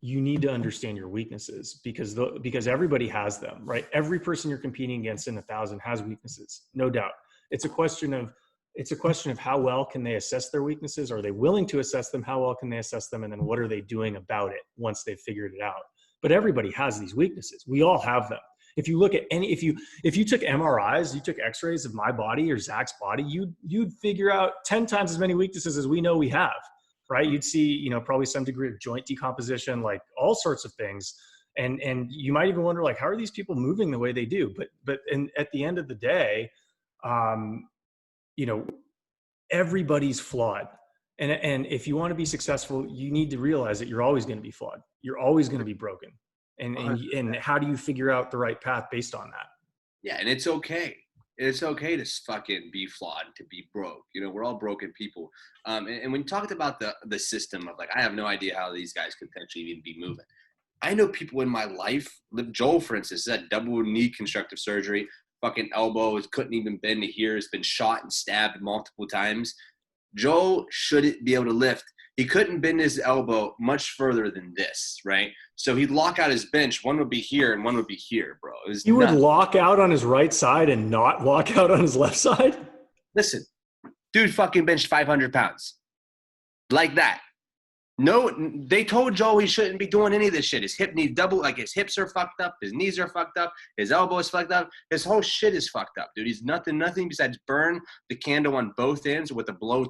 you need to understand your weaknesses, because everybody has them, right? Every person you're competing against in 1,000 has weaknesses, no doubt. It's a question of how well can they assess their weaknesses? Are they willing to assess them? How well can they assess them? And then what are they doing about it once they've figured it out? But everybody has these weaknesses. We all have them. If you look at if you took MRIs, you took x-rays of my body or Zach's body, you'd figure out 10 times as many weaknesses as we know we have. Right? You'd see, probably some degree of joint decomposition, like all sorts of things. And you might even wonder, how are these people moving the way they do? But at the end of the day, everybody's flawed. And if you want to be successful, you need to realize that you're always going to be flawed. You're always going to be broken. And how do you figure out the right path based on that? Yeah. And it's okay. It's okay to fucking be flawed, to be broke. We're all broken people. And when you talked about the system of I have no idea how these guys could potentially even be moving. I know people in my life, Joel, for instance, had double knee constructive surgery, fucking elbows, couldn't even bend to here, has been shot and stabbed multiple times. Joel shouldn't be able to lift. He couldn't bend his elbow much further than this, right? So he'd lock out his bench. One would be here and one would be here, bro. He would lock out on his right side and not lock out on his left side? Listen, dude fucking benched 500 pounds. Like that. No, they told Joe he shouldn't be doing any of this shit. His hip needs double, his hips are fucked up, his knees are fucked up, his elbow is fucked up, his whole shit is fucked up, dude. He's nothing besides burn the candle on both ends with a blowtorch.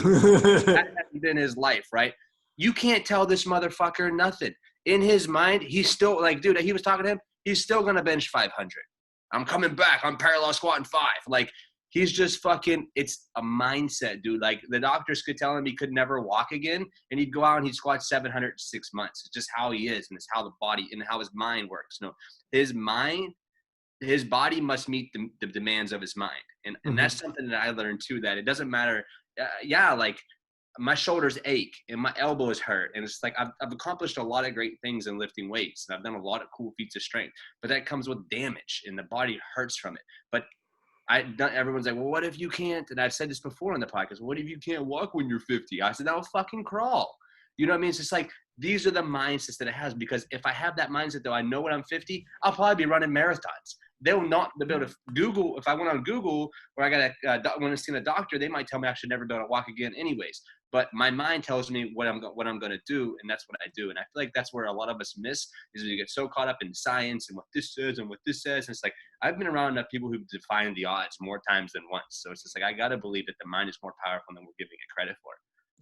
That hasn't been his life, right? You can't tell this motherfucker nothing. in his mind, he's still like, dude, he was talking to him. He's still going to bench 500. I'm coming back. I'm parallel squatting 5. Like, he's just fucking, it's a mindset, dude. Like, the doctors could tell him he could never walk again, and he'd go out and he'd squat 700 in 6 months. It's just how he is, and it's how the body and how his mind works. You know, his body must meet the demands of his mind. And that's something that I learned too, that it doesn't matter. Like, my shoulders ache and my elbows hurt. And it's like, I've accomplished a lot of great things in lifting weights, and I've done a lot of cool feats of strength, but that comes with damage, and the body hurts from it. But everyone's like, well, what if you can't? And I've said this before on the podcast. What if you can't walk when you're 50? I said, I'll fucking crawl. You know what I mean? It's just like, these are the mindsets that it has, because if I have that mindset, though, I know when I'm 50, I'll probably be running marathons. They'll not be able to Google. If I went on Google or I got when I seen a doctor, they might tell me I should never be able to walk again anyways. But my mind tells me what I'm going to do, and that's what I do. And I feel like that's where a lot of us miss, is we get so caught up in science and what this says and what this says. And it's like, I've been around enough people who've defined the odds more times than once. So it's just like, I got to believe that the mind is more powerful than we're giving it credit for.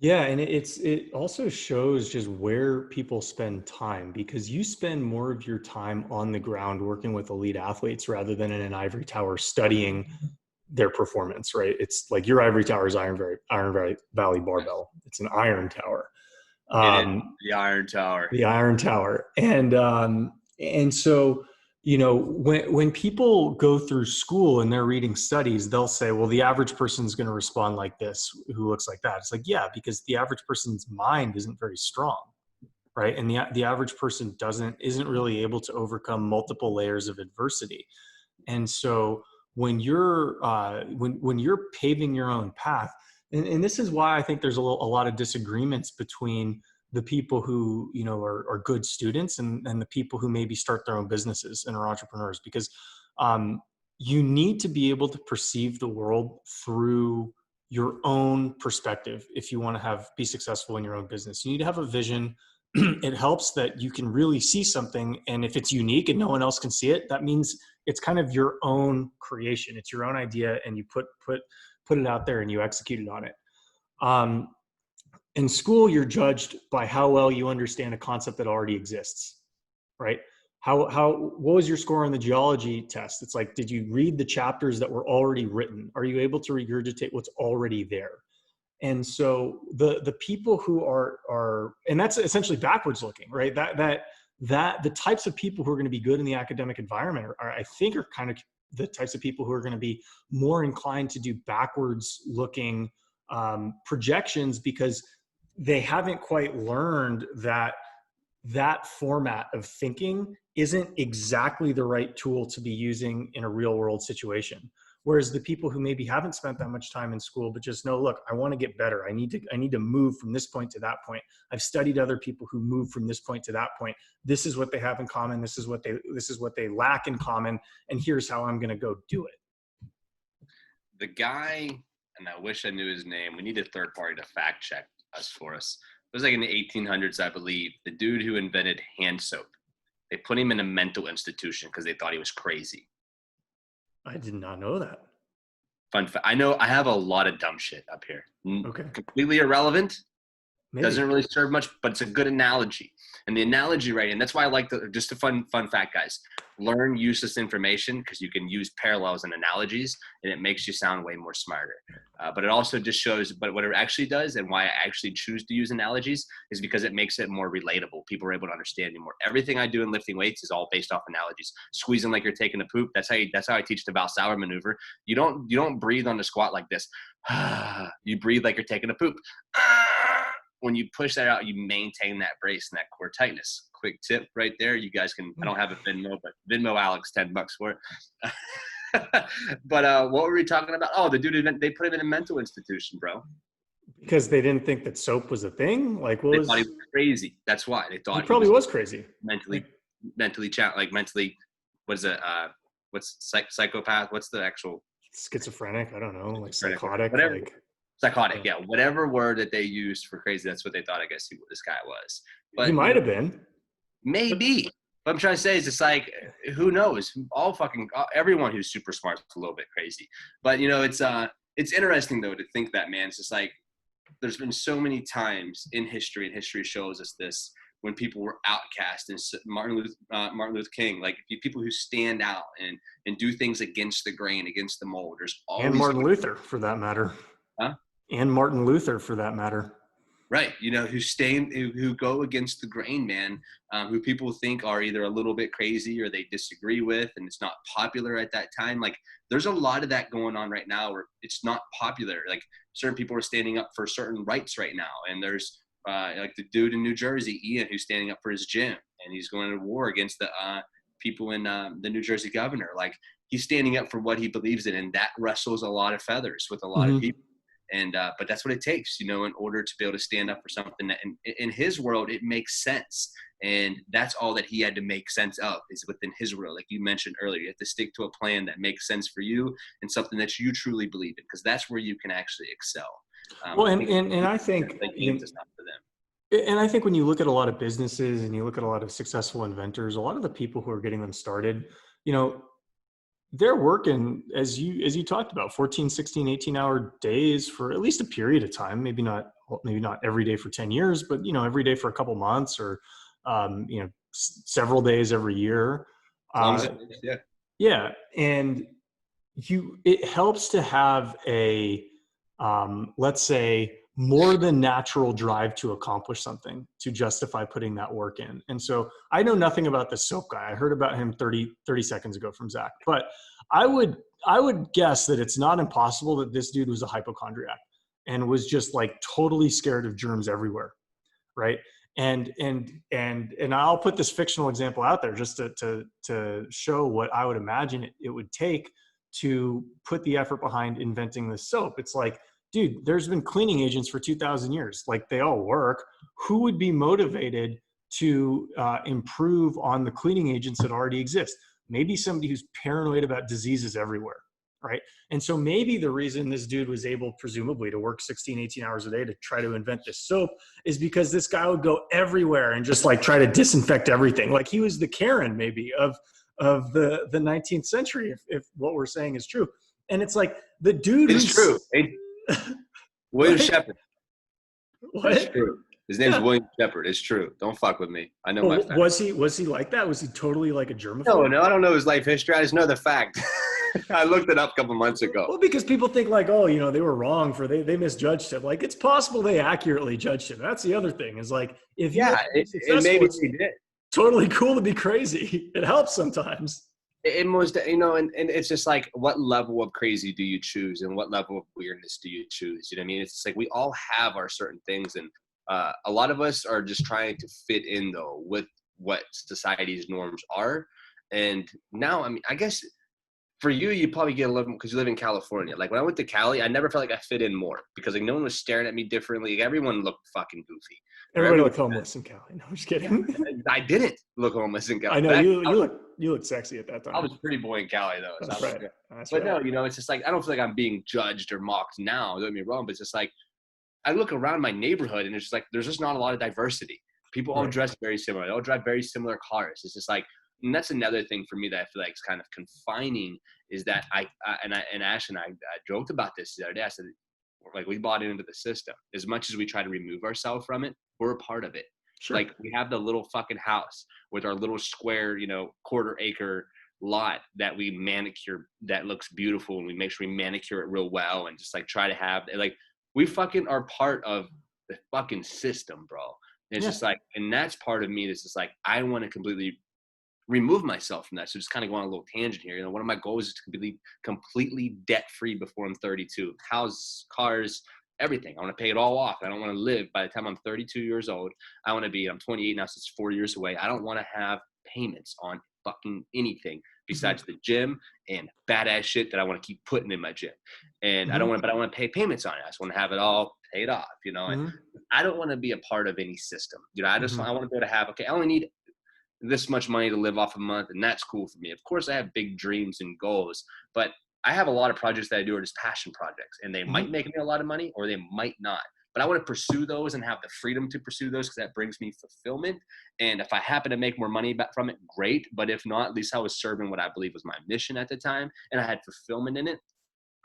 Yeah, and it also shows just where people spend time, because you spend more of your time on the ground working with elite athletes rather than in an ivory tower studying their performance, right? It's like your ivory tower is Iron Valley Barbell. It's an iron tower. The Iron Tower. The Iron Tower. And so, you know, when people go through school and they're reading studies, they'll say, well, the average person is going to respond like this, who looks like that. It's like, yeah, because the average person's mind isn't very strong, right? And the average person isn't really able to overcome multiple layers of adversity. And so when you're when you're paving your own path, and this is why I think there's a lot of disagreements between the people who, you know, are good students and the people who maybe start their own businesses and are entrepreneurs, because you need to be able to perceive the world through your own perspective. If you want to be successful in your own business, you need to have a vision. It helps that you can really see something, and if it's unique and no one else can see it, that means it's kind of your own creation. It's your own idea, and you put it out there and you executed on it. In school, you're judged by how well you understand a concept that already exists, right? What was your score on the geology test? It's like, did you read the chapters that were already written? Are you able to regurgitate what's already there? And so the people who are, and that's essentially backwards looking, right? That the types of people who are going to be good in the academic environment I think are kind of the types of people who are going to be more inclined to do backwards looking projections, because they haven't quite learned that format of thinking isn't exactly the right tool to be using in a real world situation. Whereas the people who maybe haven't spent that much time in school, but just know, look, I want to get better. I need to move from this point to that point. I've studied other people who move from this point to that point. This is what they have in common. This is what they lack in common. And here's how I'm going to go do it. The guy, and I wish I knew his name. We need a third party to fact check us for us. It was like in the 1800s, I believe. The dude who invented hand soap. They put him in a mental institution because they thought he was crazy. I did not know that. Fun fact. I know I have a lot of dumb shit up here. Okay. Completely irrelevant. Maybe. Doesn't really serve much, but it's a good analogy. And the analogy, right? And that's why I like just a fun fact, guys. Learn useless information, because you can use parallels and analogies, and it makes you sound way more smarter. But it also just shows, but what it actually does, and why I actually choose to use analogies, is because it makes it more relatable. People are able to understand you more. Everything I do in lifting weights is all based off analogies. Squeezing like you're taking a poop. That's how I teach the Valsalva maneuver. You don't breathe on the squat like this. You breathe like you're taking a poop. When you push that out, you maintain that brace and that core tightness. Quick tip right there. You guys can, I don't have a Venmo, but Venmo Alex $10 for it. But what were we talking about? Oh, the dude, they put him in a mental institution, bro. Because they didn't think that soap was a thing? Like, they thought he was crazy. That's why. They thought he probably was crazy. Mentally challenged, like mentally, what is it? What's psychopath? What's the actual? Schizophrenic? I don't know. Like psychotic? Whatever. Like, psychotic, yeah. Whatever word that they used for crazy, that's what they thought, I guess, this guy was. But he might have been. Maybe. What I'm trying to say is, it's like, who knows? Everyone who's super smart is a little bit crazy. But, you know, it's interesting, though, to think that, man. It's just like, there's been so many times in history, and history shows us this, when people were outcast, and Martin Luther King, like people who stand out and do things against the grain, against the mold. There's always, and Martin Luther for that matter. Huh? And Martin Luther for that matter. Right. You know, who go against the grain, man, who people think are either a little bit crazy or they disagree with, and it's not popular at that time. Like, there's a lot of that going on right now where it's not popular. Like, certain people are standing up for certain rights right now. And there's like the dude in New Jersey, Ian, who's standing up for his gym, and he's going to war against the people in the New Jersey governor. Like, he's standing up for what he believes in, and that wrestles a lot of feathers with a lot of people. And but that's what it takes, you know, in order to be able to stand up for something that in his world it makes sense. And that's all that he had to make sense of, is within his world. Like you mentioned earlier, you have to stick to a plan that makes sense for you and something that you truly believe in, because that's where you can actually excel. Well, and I think it's not for them. And I think when you look at a lot of businesses and you look at a lot of successful inventors, a lot of the people who are getting them started, you know, they're working, as you talked about, 14, 16, 18-hour days for at least a period of time. Maybe not every day for 10 years, but, you know, every day for a couple months, or, you know, several days every year. Yeah. Yeah. And it helps to have a, let's say, more than natural drive to accomplish something to justify putting that work in. And so I know nothing about the soap guy. I heard about him 30 seconds ago from Zach, but I would guess that it's not impossible that this dude was a hypochondriac and was just like totally scared of germs everywhere. Right. And I'll put this fictional example out there just to show what I would imagine it would take to put the effort behind inventing this soap. It's like, dude, there's been cleaning agents for 2,000 years. Like, they all work. Who would be motivated to improve on the cleaning agents that already exist? Maybe somebody who's paranoid about diseases everywhere, right? And so maybe the reason this dude was able, presumably, to work 16, 18 hours a day to try to invent this soap is because this guy would go everywhere and just like try to disinfect everything. Like, he was the Karen maybe of the 19th century, if what we're saying is true. And it's like, the dude is true. William Shepard. What? It's true. His name's William Shepard. It's true. Don't fuck with me. I know my facts. Was he like that? Was he totally like a germaphobe? No, I don't know his life history. I just know the fact. I looked it up a couple months ago. Well, because people think like, oh, you know, they were wrong they misjudged him. Like, it's possible they accurately judged him. That's the other thing, is like, if it maybe they did. Totally cool to be crazy. It helps sometimes. It was, you know, and it's just like, what level of crazy do you choose, and what level of weirdness do you choose? You know what I mean? It's just like, we all have our certain things, and a lot of us are just trying to fit in, though, with what society's norms are. And now, I mean, I guess for you probably get a little, because you live in California. Like, when I went to Cali, I never felt like I fit in more, because like no one was staring at me differently. Like, everyone looked fucking goofy. Everybody looked homeless in Cali. No, I'm just kidding. I didn't look homeless in Cali. I know you look sexy at that time. I was a pretty boy in Cali, though. That's right. That's but right. No, you know, it's just like, I don't feel like I'm being judged or mocked now. Don't get me wrong, but it's just like, I look around my neighborhood and it's just like, there's just not a lot of diversity. People all dress very similar. They all drive very similar cars. It's just like, and that's another thing for me that I feel like is kind of confining, is that and Ash and I joked about this the other day. I said, like, we bought into the system. As much as we try to remove ourselves from it, we're a part of it. Sure. Like, we have the little fucking house with our little square, you know, quarter-acre lot that we manicure, that looks beautiful, and we make sure we manicure it real well, and just like try to have, like, we fucking are part of the fucking system, bro. And it's just like, and that's part of me that's just like, I want to completely remove myself from that. So just kind of go on a little tangent here. You know, one of my goals is to be completely debt-free before I'm 32. House, cars, everything. I want to pay it all off. I don't want to live by the time I'm 32 years old. I'm 28 now, so it's 4 years away. I don't want to have payments on fucking anything besides the gym and badass shit that I want to keep putting in my gym. And I want to pay payments on it. I just want to have it all paid off, you know, and I don't want to be a part of any system. You know, I want to be able to have, okay, I only need this much money to live off a month, and that's cool for me. Of course, I have big dreams and goals, but I have a lot of projects that I do are just passion projects, and they might make me a lot of money or they might not. But I want to pursue those and have the freedom to pursue those, because that brings me fulfillment. And if I happen to make more money back from it, great. But if not, at least I was serving what I believe was my mission at the time, and I had fulfillment in it.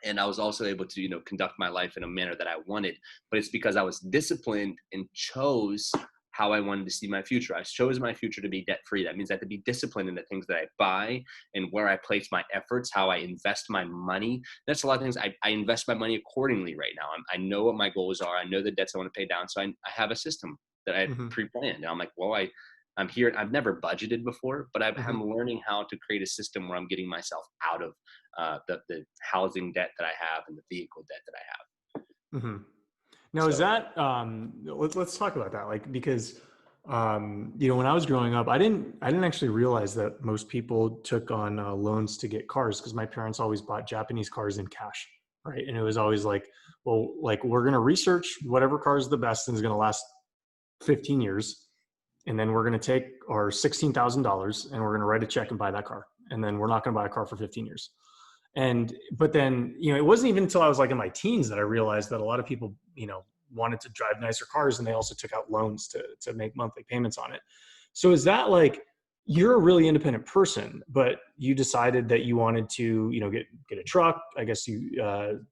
And I was also able to, you know, conduct my life in a manner that I wanted. But it's because I was disciplined and chose how I wanted to see my future. I chose my future to be debt free. That means I have to be disciplined in the things that I buy and where I place my efforts, how I invest my money. That's a lot of things. I invest my money accordingly right now. I know what my goals are. I know the debts I want to pay down. So I have a system that I Mm-hmm. pre-planned. And I'm like, well, I'm here. I've never budgeted before, but Mm-hmm. I'm learning how to create a system where I'm getting myself out of the housing debt that I have and the vehicle debt that I have. Mm-hmm. Now, is So that, let's talk about that. Like, because, when I was growing up, I didn't actually realize that most people took on loans to get cars, because my parents always bought Japanese cars in cash. Right. And it was always like, well, like, we're going to research whatever car is the best and is going to last 15 years. And then we're going to take our $16,000 and we're going to write a check and buy that car. And then we're not going to buy a car for 15 years. But then, it wasn't even until I was like in my teens that I realized that a lot of people, wanted to drive nicer cars, and they also took out loans to make monthly payments on it. So is that like, you're a really independent person, but you decided that you wanted to, get a truck. I guess you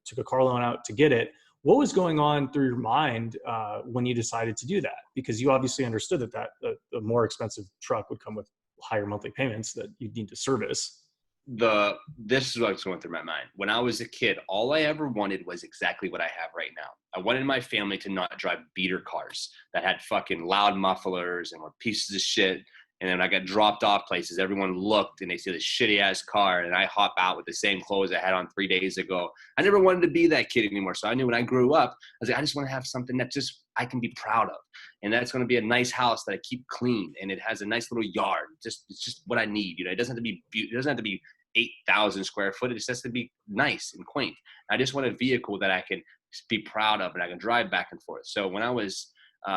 took a car loan out to get it. What was going on through your mind when you decided to do that? Because you obviously understood that a more expensive truck would come with higher monthly payments that you'd need to service. This is what's going through my mind. When I was a kid, all I ever wanted was exactly what I have right now. I wanted my family to not drive beater cars that had fucking loud mufflers and were pieces of shit. And then I got dropped off places, everyone looked and they see this shitty ass car, and I hop out with the same clothes I had on 3 days ago. I never wanted to be that kid anymore. So I knew when I grew up, I was like, I just want to have something that just I can be proud of. And that's going to be a nice house that I keep clean, and it has a nice little yard. It's just what I need. It doesn't have to be it doesn't have to be 8,000 square foot. It just has to be nice and quaint. I just want a vehicle that I can be proud of and I can drive back and forth. So when I was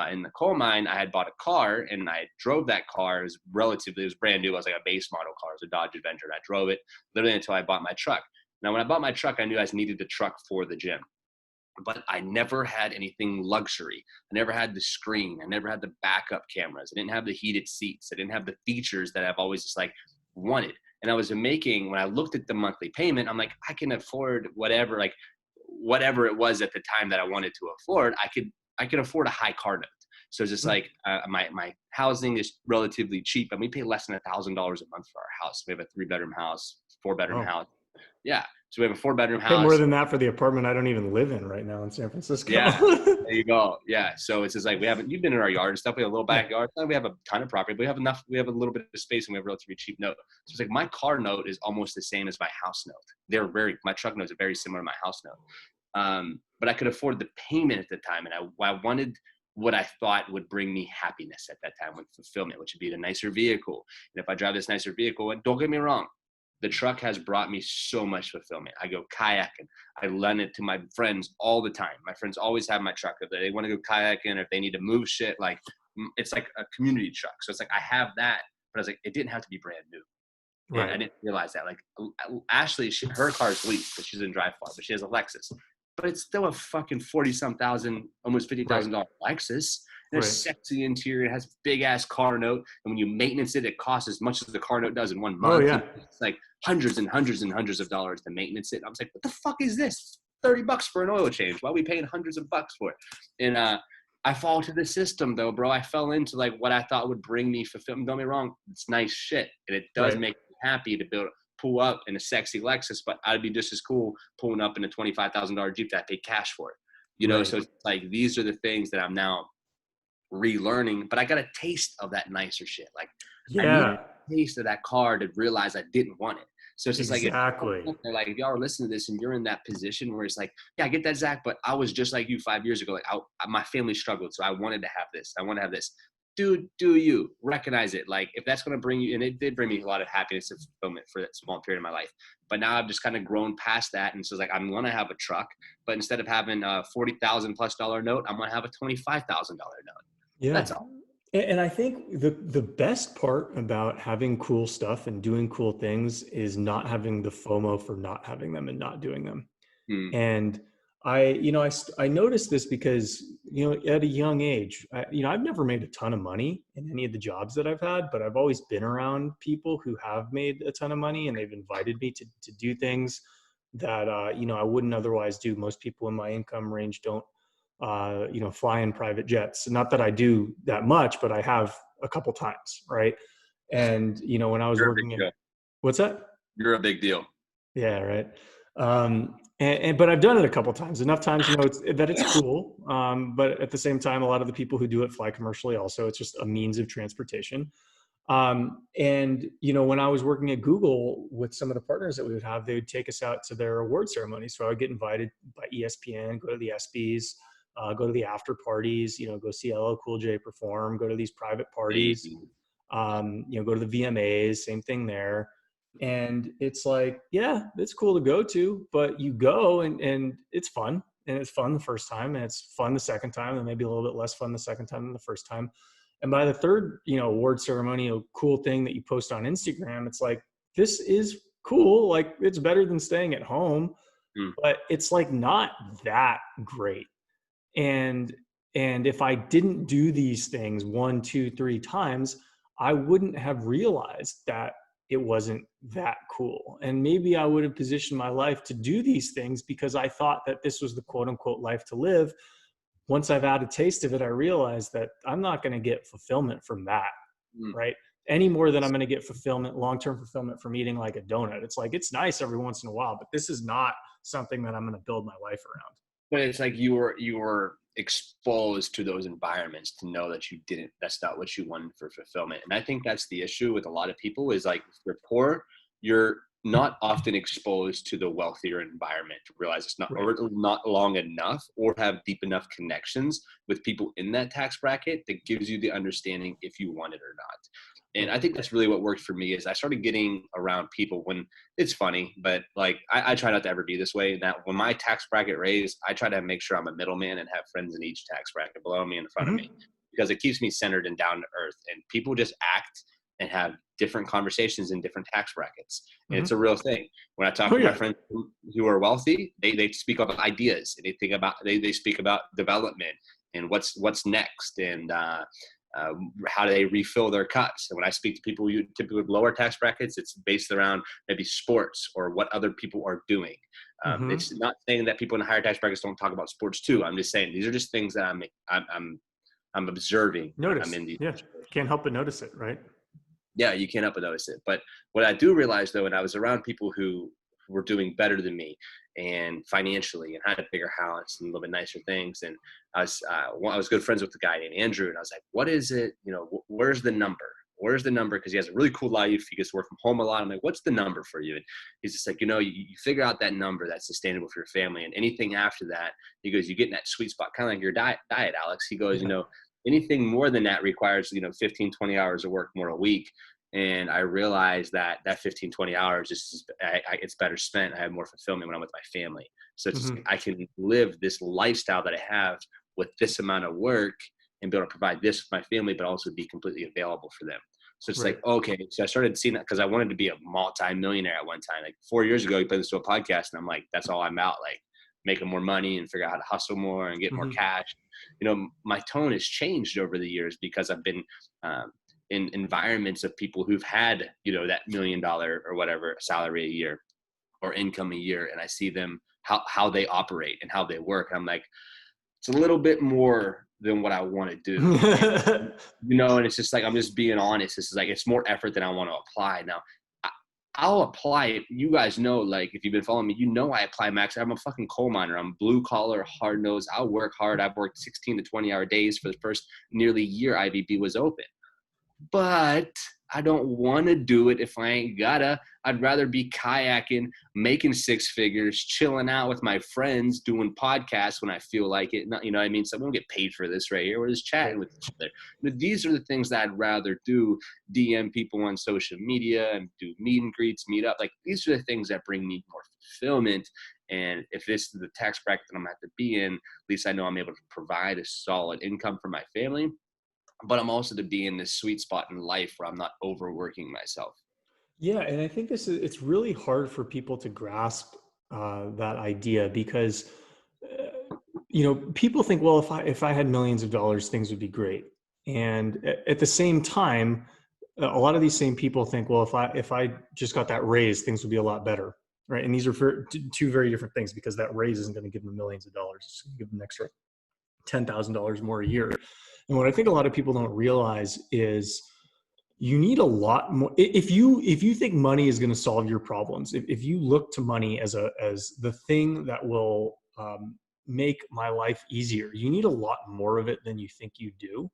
in the coal mine, I had bought a car and I drove that car. It was brand new. It was like a base model car. It was a Dodge Adventure. And I drove it literally until I bought my truck. Now, when I bought my truck, I knew I needed the truck for the gym, but I never had anything luxury. I never had the screen. I never had the backup cameras. I didn't have the heated seats. I didn't have the features that I've always just like wanted. And I was making, when I looked at the monthly payment, I'm like, I can afford whatever it was at the time that I wanted to afford. I could afford a high car note. So it's just like my housing is relatively cheap, and we pay less than $1,000 a month for our house. We have a 3-bedroom house, 4-bedroom house. Yeah. So we have a 4-bedroom house. Pay more than that for the apartment I don't even live in right now in San Francisco. Yeah, there you go. Yeah. So it's just like, you've been in our yard and stuff. We have a little backyard. We have a ton of property, but we have a little bit of space, and we have a relatively cheap note. So it's like my car note is almost the same as my house note. My truck notes are very similar to my house note. But I could afford the payment at the time. And I wanted what I thought would bring me happiness at that time with fulfillment, which would be the nicer vehicle. And if I drive this nicer vehicle, and don't get me wrong, the truck has brought me so much fulfillment. I go kayaking. I lend it to my friends all the time. My friends always have my truck. If they want to go kayaking, or if they need to move shit, like it's like a community truck. So it's like I have that, but I was like, it didn't have to be brand new. Right. And I didn't realize that. Like Ashley, her car is leased, but she doesn't drive far, but she has a Lexus. But it's still a fucking 40-some thousand, almost $50,000 Lexus. And it's sexy interior. It has big ass car note. And when you maintenance it, it costs as much as the car note does in 1 month. Oh, yeah. It's like hundreds and hundreds and hundreds of dollars to maintenance it. I was like, what the fuck is this? $30 for an oil change. Why are we paying hundreds of bucks for it? And I fall to the system though, bro. I fell into like what I thought would bring me fulfillment. Don't get me wrong. It's nice shit. And it does make me happy to pull up in a sexy Lexus, but I'd be just as cool pulling up in a $25,000 Jeep that I paid cash for. So it's like, these are the things that I'm now relearning, but I got a taste of that nicer shit. Like I need a taste of that car to realize I didn't want it. So it's just like if y'all are listening to this and you're in that position where it's like, yeah, I get that, Zach, but I was just like you 5 years ago. Like my family struggled, so I wanted to have this. I want to have this. Dude, do you recognize it? Like if that's going to bring you, and it did bring me a lot of happiness and fulfillment for that small period of my life. But now I've just kind of grown past that. And so it's like, I'm going to have a truck, but instead of having a $40,000+ note, I'm going to have a $25,000 note. Yeah. That's all. And I think the best part about having cool stuff and doing cool things is not having the FOMO for not having them and not doing them. And I noticed this because, at a young age, I've never made a ton of money in any of the jobs that I've had, but I've always been around people who have made a ton of money, and they've invited me to do things that, I wouldn't otherwise do. Most people in my income range don't fly in private jets. Not that I do that much, but I have a couple times, right? And, when I was You're a big working at, deal. what's that? You're a big deal. Yeah, right. But I've done it a couple times, enough times, it's cool. But at the same time, a lot of the people who do it fly commercially also. It's just a means of transportation. When I was working at Google with some of the partners that we would have, they would take us out to their award ceremonies. So I would get invited by ESPN, go to the ESPYs, go to the after parties, go see LL Cool J perform, go to these private parties, go to the VMAs, same thing there. And it's like, yeah, it's cool to go to, but you go and it's fun. And it's fun the first time, and it's fun the second time, and maybe a little bit less fun the second time than the first time. And by the third, award ceremony, a cool thing that you post on Instagram, it's like, this is cool. Like, it's better than staying at home, but it's like not that great. And if I didn't do these things 1, 2, 3 times, I wouldn't have realized that it wasn't that cool. And maybe I would have positioned my life to do these things because I thought that this was the quote unquote life to live. Once I've had a taste of it, I realized that I'm not going to get fulfillment from that, right? Any more than I'm going to get long-term fulfillment from eating like a donut. It's like, it's nice every once in a while, but this is not something that I'm going to build my life around. But it's like you were exposed to those environments to know that that's not what you wanted for fulfillment. And I think that's the issue with a lot of people is like, if you're poor, you're not often exposed to the wealthier environment to realize it's not, or not long enough, or have deep enough connections with people in that tax bracket that gives you the understanding if you want it or not. And I think that's really what worked for me is I started getting around people when it's funny, but like I try not to ever be this way. That when my tax bracket raised, I try to make sure I'm a middleman and have friends in each tax bracket below me and in front of me, because it keeps me centered and down to earth. And people just act and have different conversations in different tax brackets. And it's a real thing. When I talk to my friends who are wealthy, they speak about ideas, and they speak about development and what's next, and how do they refill their cups. And when I speak to people who typically with lower tax brackets, it's based around maybe sports or what other people are doing. It's not saying that people in higher tax brackets don't talk about sports too. I'm just saying these are just things that I'm observing. Notice. Can't help but notice it, right? Yeah, you can't help but notice it. But what I do realize though, and I was around people who were doing better than me and financially and had a bigger house and a little bit nicer things. And I was good friends with the guy named Andrew. And I was like, what is it? Where's the number? Where's the number? Because he has a really cool life. He gets to work from home a lot. I'm like, what's the number for you? And he's just like, you figure out that number that's sustainable for your family. And anything after that, he goes, you get in that sweet spot, kind of like your diet, Alex. He goes, anything more than that requires, 15, 20 hours of work more a week. And I realized that 15, 20 hours, it's better spent. I have more fulfillment when I'm with my family. So it's just, I can live this lifestyle that I have with this amount of work and be able to provide this for my family, but also be completely available for them. So it's like, okay. So I started seeing that because I wanted to be a multi-millionaire at one time. Like 4 years ago, you put this to a podcast and I'm like, that's all I'm about. Like making more money and figure out how to hustle more and get more cash. My tone has changed over the years because I've been, in environments of people who've had, that $1 million or whatever salary a year or income a year. And I see them, how they operate and how they work. And I'm like, it's a little bit more than what I want to do, and it's just like, I'm just being honest. This is like, it's more effort than I want to apply. Now I'll apply it. You guys know, like, if you've been following me, I apply max. I'm a fucking coal miner. I'm blue collar, hard nose. I'll work hard. I've worked 16 to 20 hour days for the first nearly year IVB was open. But I don't want to do it if I ain't gotta. I'd rather be kayaking, making 6 figures, chilling out with my friends, doing podcasts when I feel like it. Not, what I mean? So we don't get paid for this right here. We're just chatting with each other. These are the things that I'd rather do. DM people on social media and do meet and greets, meet up. Like, these are the things that bring me more fulfillment. And if this is the tax bracket that I'm going to have to be in, at least I know I'm able to provide a solid income for my family. But I'm also to be in this sweet spot in life where I'm not overworking myself. Yeah. And I think it's really hard for people to grasp that idea because, people think, well, if I had millions of dollars, things would be great. And at the same time, a lot of these same people think, well, if I just got that raise, things would be a lot better. Right. And these are two very different things, because that raise isn't going to give them millions of dollars. It's going to give them extra $10,000 more a year. And what I think a lot of people don't realize is you need a lot more. If you think money is going to solve your problems, if you look to money as the thing that will make my life easier, you need a lot more of it than you think you do,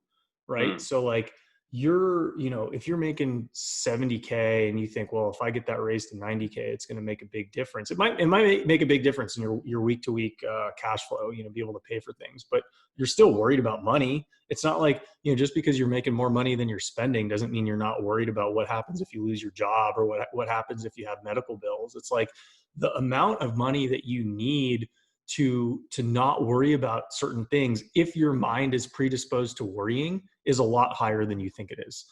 right? So like if you're making 70K and you think, well, if I get that raised to 90K, it's going to make a big difference. It might make a big difference in your week to week cash flow, be able to pay for things, but you're still worried about money. It's not like, just because you're making more money than you're spending doesn't mean you're not worried about what happens if you lose your job or what happens if you have medical bills. It's like the amount of money that you need to not worry about certain things, if your mind is predisposed to worrying, is a lot higher than you think it is.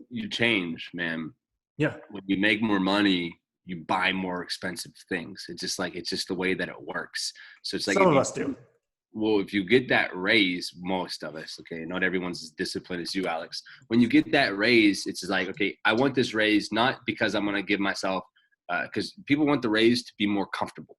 You change, man. Yeah. When you make more money, you buy more expensive things. It's just the way that it works. So it's like some of us do. Well, if you get that raise, most of us, okay, not everyone's as disciplined as you, Alex. When you get that raise, it's like, okay, I want this raise not because I'm going to give myself, because people want the raise to be more comfortable.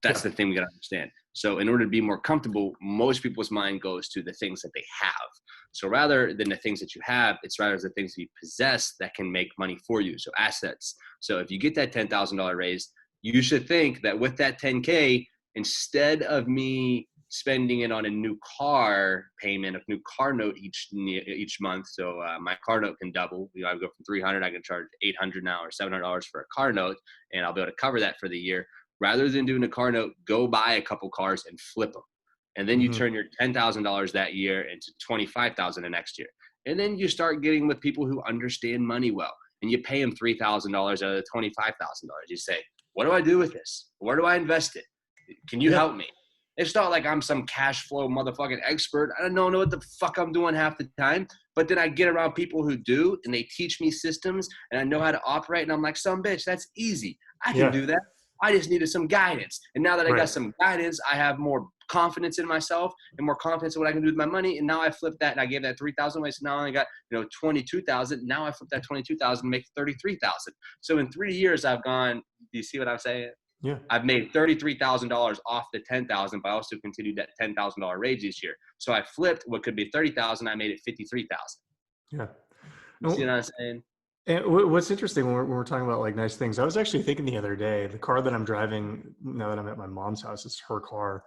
That's the thing we got to understand. So in order to be more comfortable, most people's mind goes to the things that they have. So rather than the things that you have, it's rather the things that you possess that can make money for you. So assets. So if you get that $10,000 raise, you should think that with that 10K, instead of me spending it on a new car payment, a new car note each month, so my car note can double. I go from $300, I can charge $800 now or $700 for a car note, and I'll be able to cover that for the year. Rather than doing a car note, go buy a couple cars and flip them. And then you turn your $10,000 that year into $25,000 the next year. And then you start getting with people who understand money well. And you pay them $3,000 out of the $25,000. You say, what do I do with this? Where do I invest it? Can you help me? It's not like I'm some cash flow motherfucking expert. I don't know what the fuck I'm doing half the time. But then I get around people who do, and they teach me systems, and I know how to operate. And I'm like, some bitch, that's easy. I can do that. I just needed some guidance. And now that I got some guidance, I have more confidence in myself and more confidence in what I can do with my money. And now I flipped that and I gave that 3,000 away. So now I only got, 22,000. Now I flipped that 22,000 and make 33,000. So in 3 years I've gone, do you see what I'm saying? Yeah. I've made $33,000 off the 10,000, but I also continued that $10,000 raise each year. So I flipped what could be 30,000. I made it 53,000. Yeah. You see what I'm saying? And what's interesting when we're talking about like nice things, I was actually thinking the other day, the car that I'm driving now that I'm at my mom's house, is her car.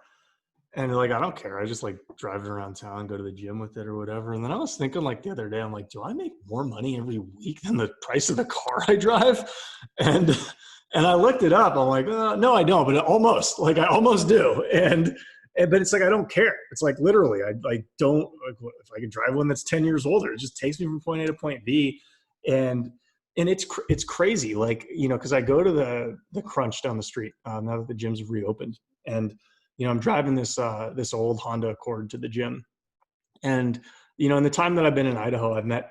And like, I don't care. I just like drive it around town, go to the gym with it or whatever. And then I was thinking like the other day, I'm like, do I make more money every week than the price of the car I drive? And I looked it up. I'm like, no, I don't, but I almost do. But it's like, I don't care. It's like, literally, I don't, like, if I could drive one that's 10 years older, it just takes me from point A to point B. And it's crazy. Like, cause I go to the Crunch down the street, now that the gyms have reopened, and, I'm driving this old Honda Accord to the gym. And, in the time that I've been in Idaho, I've met,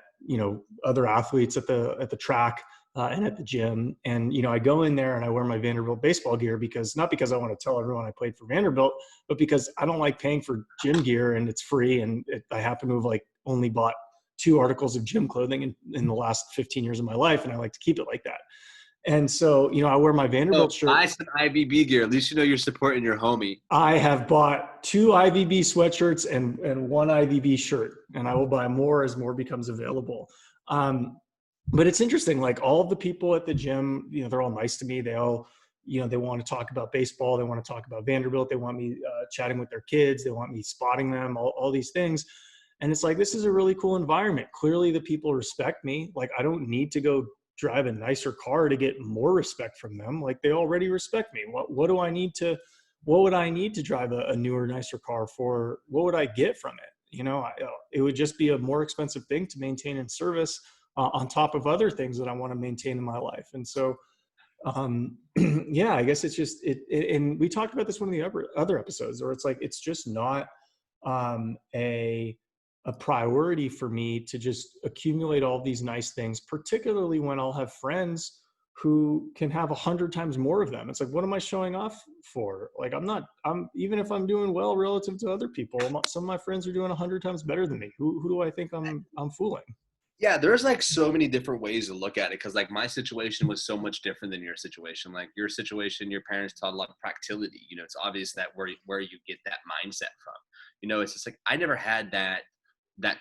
other athletes at the track, and at the gym. And, I go in there and I wear my Vanderbilt baseball gear not because I want to tell everyone I played for Vanderbilt, but because I don't like paying for gym gear and it's free. And I happen to have like only bought 2 articles of gym clothing in the last 15 years of my life. And I like to keep it like that. And so, I wear my Vanderbilt shirt. Buy some IVB gear. At least you're supporting your homie. I have bought 2 IVB sweatshirts and 1 IVB shirt, and I will buy more as more becomes available. But it's interesting, like all of the people at the gym, they're all nice to me. They all, they want to talk about baseball. They want to talk about Vanderbilt. They want me chatting with their kids. They want me spotting them, all these things. And it's like, this is a really cool environment. Clearly the people respect me. Like, I don't need to go drive a nicer car to get more respect from them. Like, they already respect me. What would I need to drive a newer, nicer car for? What would I get from it? It would just be a more expensive thing to maintain and service on top of other things that I want to maintain in my life. And so, yeah, I guess it's just, and we talked about this one of the other episodes, where it's like, it's just not a priority for me to just accumulate all these nice things, particularly when I'll have friends who can have 100 times more of them. It's like, what am I showing off for? Like, even if I'm doing well relative to other people, some of my friends are doing 100 times better than me. Who do I think I'm fooling? Yeah, there's like so many different ways to look at it because like my situation was so much different than your situation. Like your situation, your parents taught a lot of practicality. You know, it's obvious that where you get that mindset from. You know, it's just like I never had that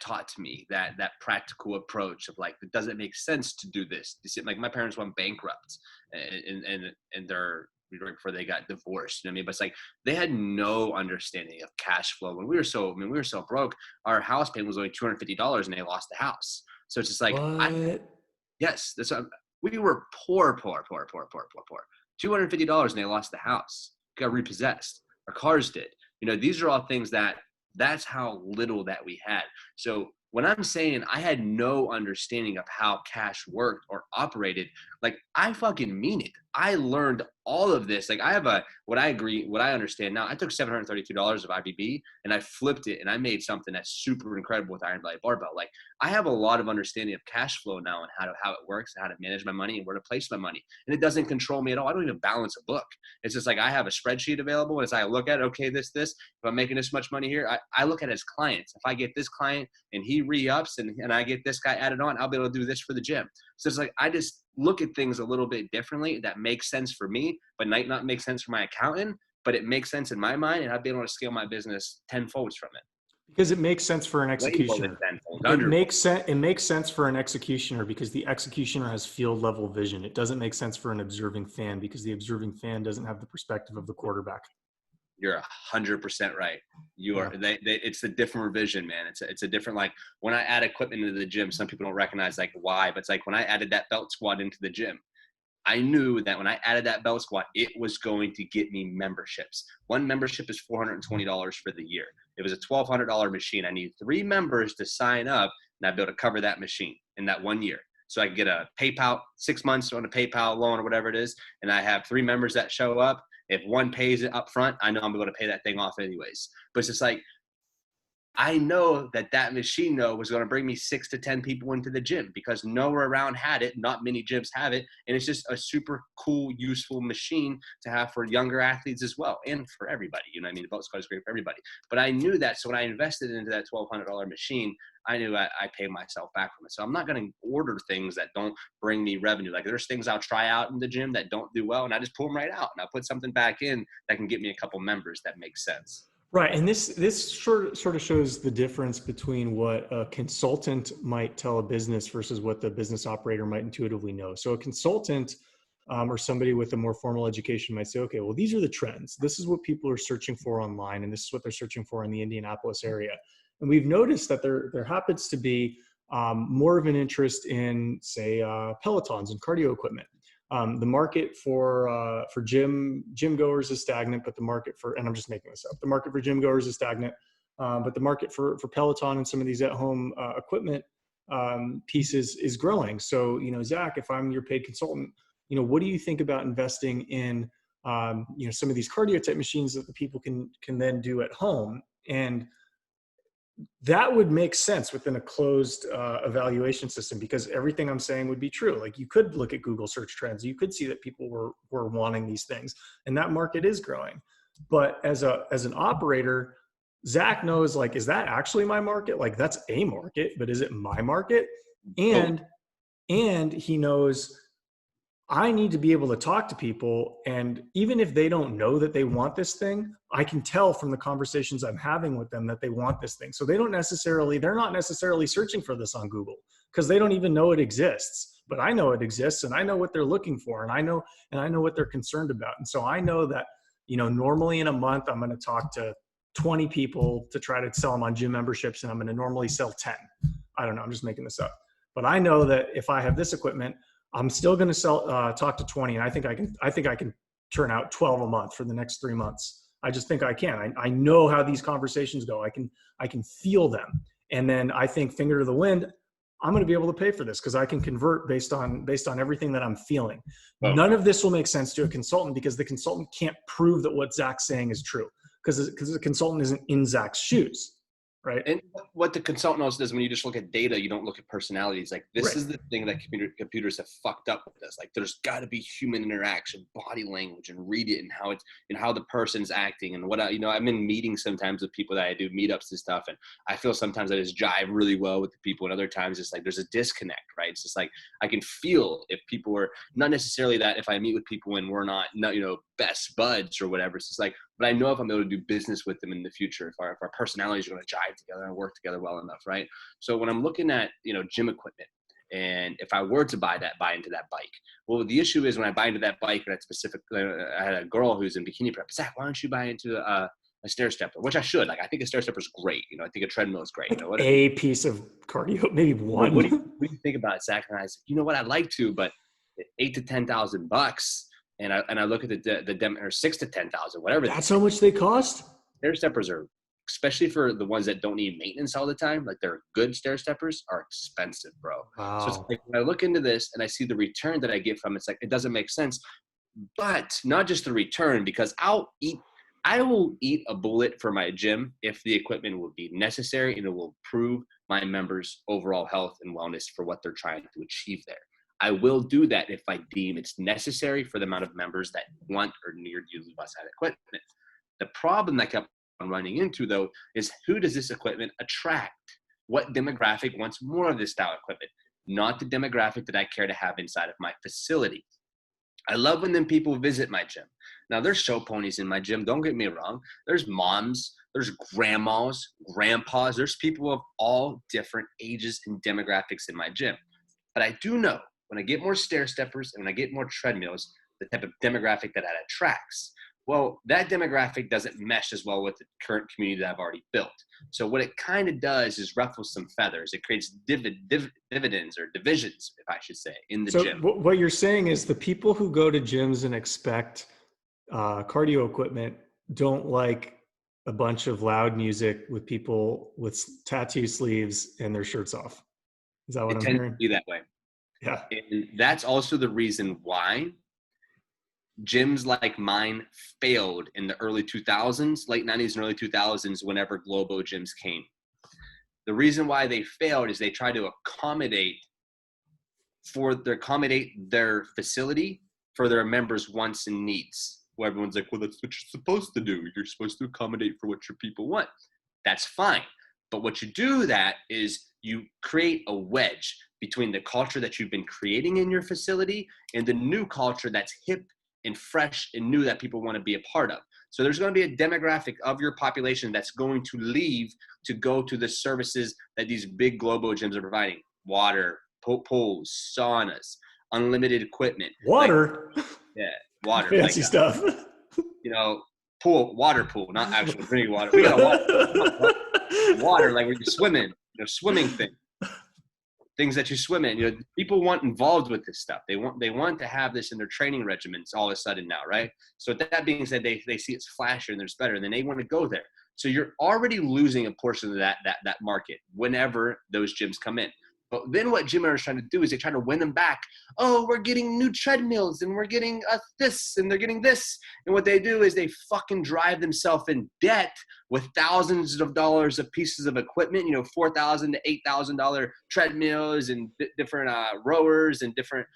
taught to me, that practical approach of like it doesn't make sense to do this. You see, like my parents went bankrupt and they're right before they got divorced. You know what I mean? But it's like they had no understanding of cash flow. When we were so, we were so broke, our house payment was only $250 and they lost the house. So it's just like, What? yes, we were poor, $250 and they lost the house, got repossessed. Our cars did. You know, these are all things that's how little that we had. So when I'm saying I had no understanding of how cash worked or operated, like I fucking mean it. I learned all of this. Like I have what I understand now, I took $732 of IBB and I flipped it and I made something that's super incredible with Iron Valley Barbell. Like I have a lot of understanding of cash flow now and how it works and how to manage my money and where to place my money. And it doesn't control me at all. I don't even balance a book. It's just like I have a spreadsheet available. As I look at, okay, this, if I'm making this much money here, I look at it as clients. If I get this client and he re-ups and I get this guy added on, I'll be able to do this for the gym. So it's like I just look at things a little bit differently that makes sense for me, but might not make sense for my accountant, but it makes sense in my mind, and I've been able to scale my business tenfold from it. Because it makes sense for an executioner. It makes sense for an executioner because the executioner has field level vision. It doesn't make sense for an observing fan because the observing fan doesn't have the perspective of the quarterback. You're 100% right. You are. It's a different vision, man. It's a different, like when I add equipment into the gym, some people don't recognize like why, but it's like when I added that belt squat into the gym, I knew that when I added that belt squat, it was going to get me memberships. One membership is $420 for the year. It was a $1,200 machine. I need 3 members to sign up, and I'd be able to cover that machine in that 1 year. So I get a PayPal, 6 months on a PayPal loan or whatever it is, and I have 3 members that show up. If one pays it up front, I know I'm going to pay that thing off anyways. But it's just like, I know that machine was going to bring me 6 to 10 people into the gym because nowhere around had it. Not many gyms have it. And it's just a super cool, useful machine to have for younger athletes as well. And for everybody, you know what I mean? The belt squat is great for everybody. But I knew that. So when I invested into that $1,200 machine, I knew I paid myself back from it. So I'm not going to order things that don't bring me revenue. Like there's things I'll try out in the gym that don't do well, and I just pull them right out. And I'll put something back in that can get me a couple members that makes sense. Right. And this sort of shows the difference between what a consultant might tell a business versus what the business operator might intuitively know. So a consultant or somebody with a more formal education might say, okay, well, these are the trends. This is what people are searching for online, and this is what they're searching for in the Indianapolis area. And we've noticed that there happens to be more of an interest in, say, Pelotons and cardio equipment. The market for gym goers is stagnant, but the market for, and I'm just making this up, the market for gym goers is stagnant, but the market for Peloton and some of these at-home equipment pieces is growing. So, you know, Zach, if I'm your paid consultant, you know, what do you think about investing in, you know, some of these cardio type machines that the people can then do at home? And that would make sense within a closed evaluation system because everything I'm saying would be true. Like you could look at Google search trends. You could see that people were wanting these things and that market is growing. But as an operator, Zach knows, like, is that actually my market? Like that's a market, but is it my market? And he knows I need to be able to talk to people. And even if they don't know that they want this thing, I can tell from the conversations I'm having with them that they want this thing. So they're not necessarily searching for this on Google because they don't even know it exists, but I know it exists and I know what they're looking for. And I know what they're concerned about. And so I know that, you know, normally in a month, I'm going to talk to 20 people to try to sell them on gym memberships. And I'm going to normally sell 10. I don't know. I'm just making this up, but I know that if I have this equipment, I'm still going to talk to 20. And I think I can turn out 12 a month for the next 3 months. I just think I can. I know how these conversations go. I can feel them. And then I think finger to the wind, I'm going to be able to pay for this because I can convert based on everything that I'm feeling. Okay. None of this will make sense to a consultant because the consultant can't prove that what Zach's saying is true because the consultant isn't in Zach's shoes. Right. And what the consultant also does, when you just look at data, you don't look at personalities. Like, this Right. is the thing that computers have fucked up with us. Like, there's got to be human interaction, body language, and read it, and how the person's acting, and what I'm in meetings sometimes with people that I do meetups and stuff, and I feel sometimes I just jive really well with the people, and other times it's like there's a disconnect, right? It's just like I can feel if people are not necessarily that if I meet with people and we're not best buds or whatever. It's just like, but I know if I'm able to do business with them in the future, if our personalities are going to jive together and work together well enough, right? So when I'm looking at, gym equipment, and if I were to buy into that bike, well, the issue is when I buy into that bike, that specific, I had a girl who's in bikini prep. Zach, why don't you buy into a stair stepper? Which I should. Like, I think a stair stepper is great. I think a treadmill is great. Like a piece of cardio, maybe one. What do you think about it, Zach? And I said, you know what, I'd like to, but $8,000 to $10,000. And I look at the or 6,000 to 10,000, whatever. That's how much they cost? Stair steppers are, especially for the ones that don't need maintenance all the time, like they're good stair steppers, are expensive, bro. Wow. So it's like, when I look into this and I see the return that I get from it, it's like, it doesn't make sense. But not just the return, because I will eat a bullet for my gym if the equipment will be necessary and it will improve my members' overall health and wellness for what they're trying to achieve there. I will do that if I deem it's necessary for the amount of members that want or need to use that equipment. The problem that I kept on running into, though, is who does this equipment attract? What demographic wants more of this style of equipment? Not the demographic that I care to have inside of my facility. I love when then people visit my gym. Now, there's show ponies in my gym. Don't get me wrong. There's moms, there's grandmas, grandpas. There's people of all different ages and demographics in my gym. But I do know when I get more stair steppers and when I get more treadmills, the type of demographic that attracts. Well, that demographic doesn't mesh as well with the current community that I've already built. So what it kind of does is ruffle some feathers. It creates dividends or divisions, if I should say, in the gym. So what you're saying is the people who go to gyms and expect cardio equipment don't like a bunch of loud music with people with tattoo sleeves and their shirts off. Is that what I'm hearing? It tends to be that way. Yeah. And that's also the reason why gyms like mine failed in the early 2000s, late 90s and early 2000s, whenever Globo gyms came. The reason why they failed is they tried to accommodate their facility for their members' wants and needs. Where everyone's like, well, that's what you're supposed to do. You're supposed to accommodate for what your people want. That's fine. But what you do that is you create a wedge between the culture that you've been creating in your facility and the new culture that's hip and fresh and new that people want to be a part of. So there's going to be a demographic of your population that's going to leave to go to the services that these big Globo gyms are providing. Water, pools, saunas, unlimited equipment. Water? Yeah, water. Fancy stuff. Water pool, not actual drinking water. We got water, like where you're swimming, swimming things that you swim in. People want involved with this stuff. They want to have this in their training regimens all of a sudden now, right? So that being said, they see it's flashier and there's better, and then they want to go there. So you're already losing a portion of that market whenever those gyms come in. But then what gym owners are trying to do is they try to win them back. Oh, we're getting new treadmills and we're getting this and they're getting this. And what they do is they fucking drive themselves in debt with thousands of dollars of pieces of equipment, $4,000 to $8,000 treadmills and different rowers and different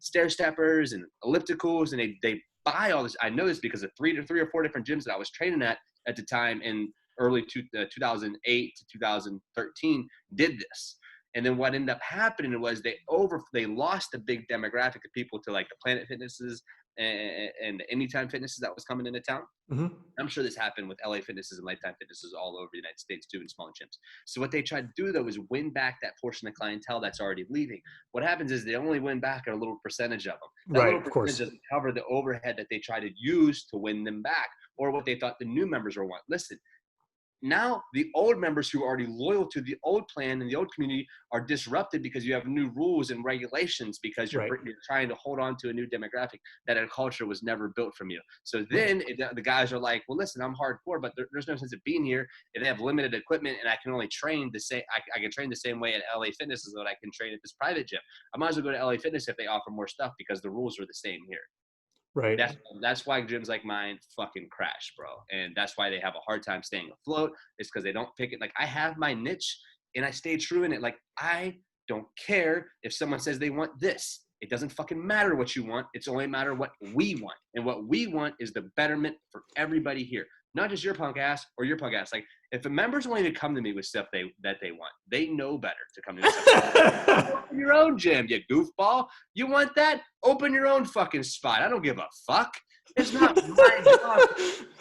stair steppers and ellipticals. And they buy all this. I know this because of three or four different gyms that I was training at the time in early 2008 to 2013 did this. And then what ended up happening was they lost a big demographic of people to like the Planet Fitnesses and the Anytime Fitnesses that was coming into town. Mm-hmm. I'm sure this happened with LA Fitnesses and Lifetime Fitnesses all over the United States too, in smaller gyms. So what they tried to do though is win back that portion of clientele that's already leaving. What happens is they only win back a little percentage of them. That right, little of course. doesn't cover the overhead that they try to use to win them back, or what they thought the new members were want. Listen, now the old members who are already loyal to the old plan and the old community are disrupted because you have new rules and regulations because you're trying to hold on to a new demographic that a culture was never built from you. So then the guys are like, well, listen, I'm hardcore, but there's no sense of being here if they have limited equipment and I can only train I can train the same way at LA Fitness as what I can train at this private gym. I might as well go to LA Fitness if they offer more stuff because the rules are the same here. Right. That's why gyms like mine fucking crash, bro. And that's why they have a hard time staying afloat. It's because they don't pick it. Like, I have my niche and I stay true in it. Like, I don't care if someone says they want this. It doesn't fucking matter what you want. It's only a matter what we want. And what we want is the betterment for everybody here. Not just your punk ass or your punk ass. Like, if the members want to come to me with stuff that they want, they know better to come to me with stuff. Open your own gym, you goofball. You want that? Open your own fucking spot. I don't give a fuck. It's not my job.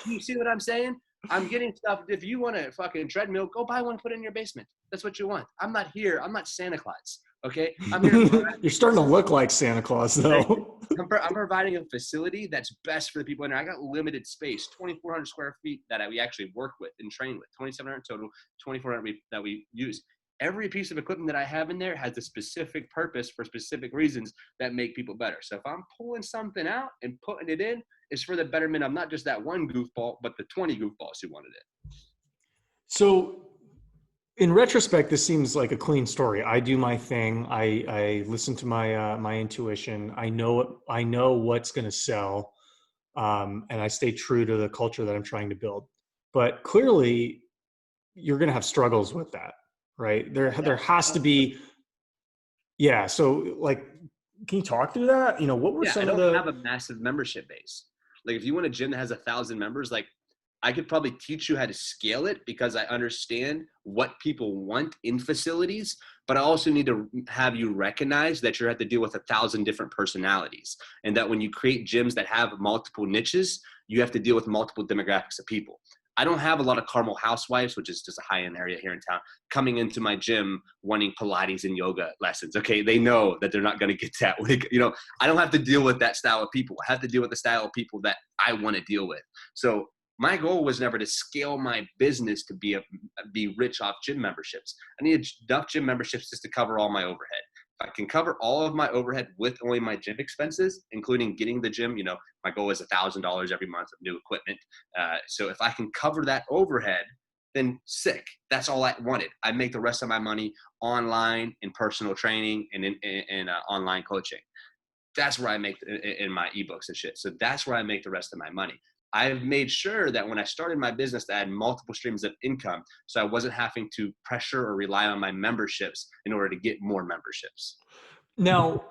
You see what I'm saying? I'm getting stuff. If you want a fucking treadmill, go buy one, put it in your basement. That's what you want. I'm not here. I'm not Santa Claus. Okay? I'm here. You're starting to look like Santa Claus, though. I'm providing a facility that's best for the people in there. I got limited space, 2,400 square feet that we actually work with and train with, 2,700 total, 2,400 that we use. Every piece of equipment that I have in there has a specific purpose for specific reasons that make people better. So if I'm pulling something out and putting it in, it's for the betterment of not just that one goofball, but the 20 goofballs who wanted it. So in retrospect, this seems like a clean story. I do my thing. I listen to my intuition. I know what's going to sell, and I stay true to the culture that I'm trying to build. But clearly, you're going to have struggles with that, right? There has to be. Yeah. So, like, can you talk through that? You know, what were some of the? I don't have a massive membership base. Like, if you want a gym that has 1,000 members, like, I could probably teach you how to scale it because I understand what people want in facilities, but I also need to have you recognize that you have to deal with 1,000 different personalities, and that when you create gyms that have multiple niches, you have to deal with multiple demographics of people. I don't have a lot of Carmel housewives, which is just a high-end area here in town, coming into my gym wanting Pilates and yoga lessons. Okay, they know that they're not going to get that. You know, I don't have to deal with that style of people. I have to deal with the style of people that I want to deal with. So my goal was never to scale my business to be rich off gym memberships. I needed enough gym memberships just to cover all my overhead. If I can cover all of my overhead with only my gym expenses, including getting the gym, you know, my goal is $1,000 every month of new equipment. So if I can cover that overhead, then sick. That's all I wanted. I make the rest of my money online in personal training and in online coaching. That's where I make in my ebooks and shit. So that's where I make the rest of my money. I've made sure that when I started my business, I had multiple streams of income, so I wasn't having to pressure or rely on my memberships in order to get more memberships. Now,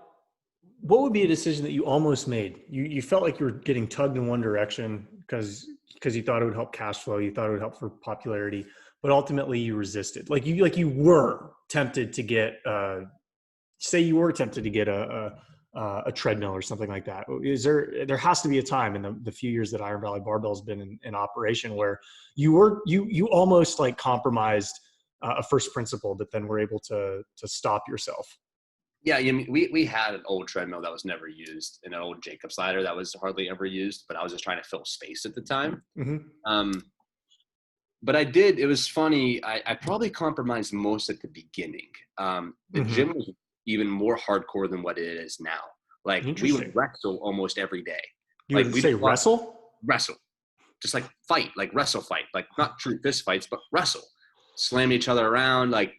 what would be a decision that you almost made? You felt like you were getting tugged in one direction because you thought it would help cash flow, you thought it would help for popularity, but ultimately you resisted. Like you were tempted to get, say you were tempted to get a treadmill or something like that. There has to be a time in the few years that Iron Valley Barbell has been in operation where you almost like compromised a first principle, but then were able to stop yourself. Yeah, I mean, we had an old treadmill that was never used and an old Jacob slider that was hardly ever used, but I was just trying to fill space at the time. Mm-hmm. But it was funny. I probably compromised most at the beginning. The gym was even more hardcore than what it is now. Like, we would wrestle almost every day. You would say wrestle? Wrestle. Just like fight, like wrestle fight. Like, not true fist fights, but wrestle. Slam each other around. Like,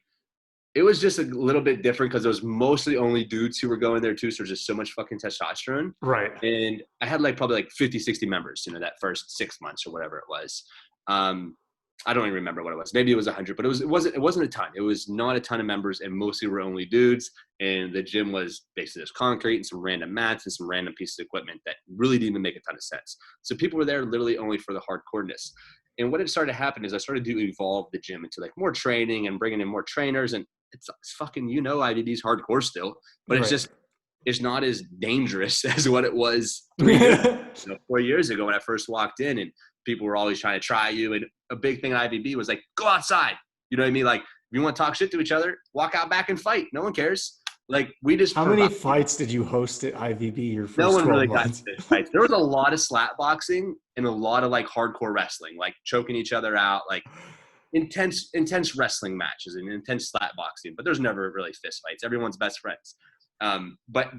it was just a little bit different because it was mostly only dudes who were going there too. So there's just so much fucking testosterone. Right. And I had probably 50, 60 members, you know, that first 6 months or whatever it was. I don't even remember what it was. Maybe it was 100, but it wasn't a ton. It was not a ton of members, and mostly were only dudes. And the gym was basically just concrete and some random mats and some random pieces of equipment that really didn't even make a ton of sense. So people were there literally only for the hardcoreness. And what had started to happen is I started to evolve the gym into more training and bringing in more trainers. And it's fucking, IVB's hardcore still, but it's not as dangerous as what it was 4 years ago when I first walked in, and people were always trying to try you. And a big thing at IVB was go outside. You know what I mean? Like, if you want to talk shit to each other, walk out back and fight. No one cares. How many fights did you host at IVB your first 12 months? No one really got into fights. There was a lot of slap boxing and a lot of hardcore wrestling, choking each other out, intense wrestling matches and intense slap boxing. But there's never really fist fights. Everyone's best friends. But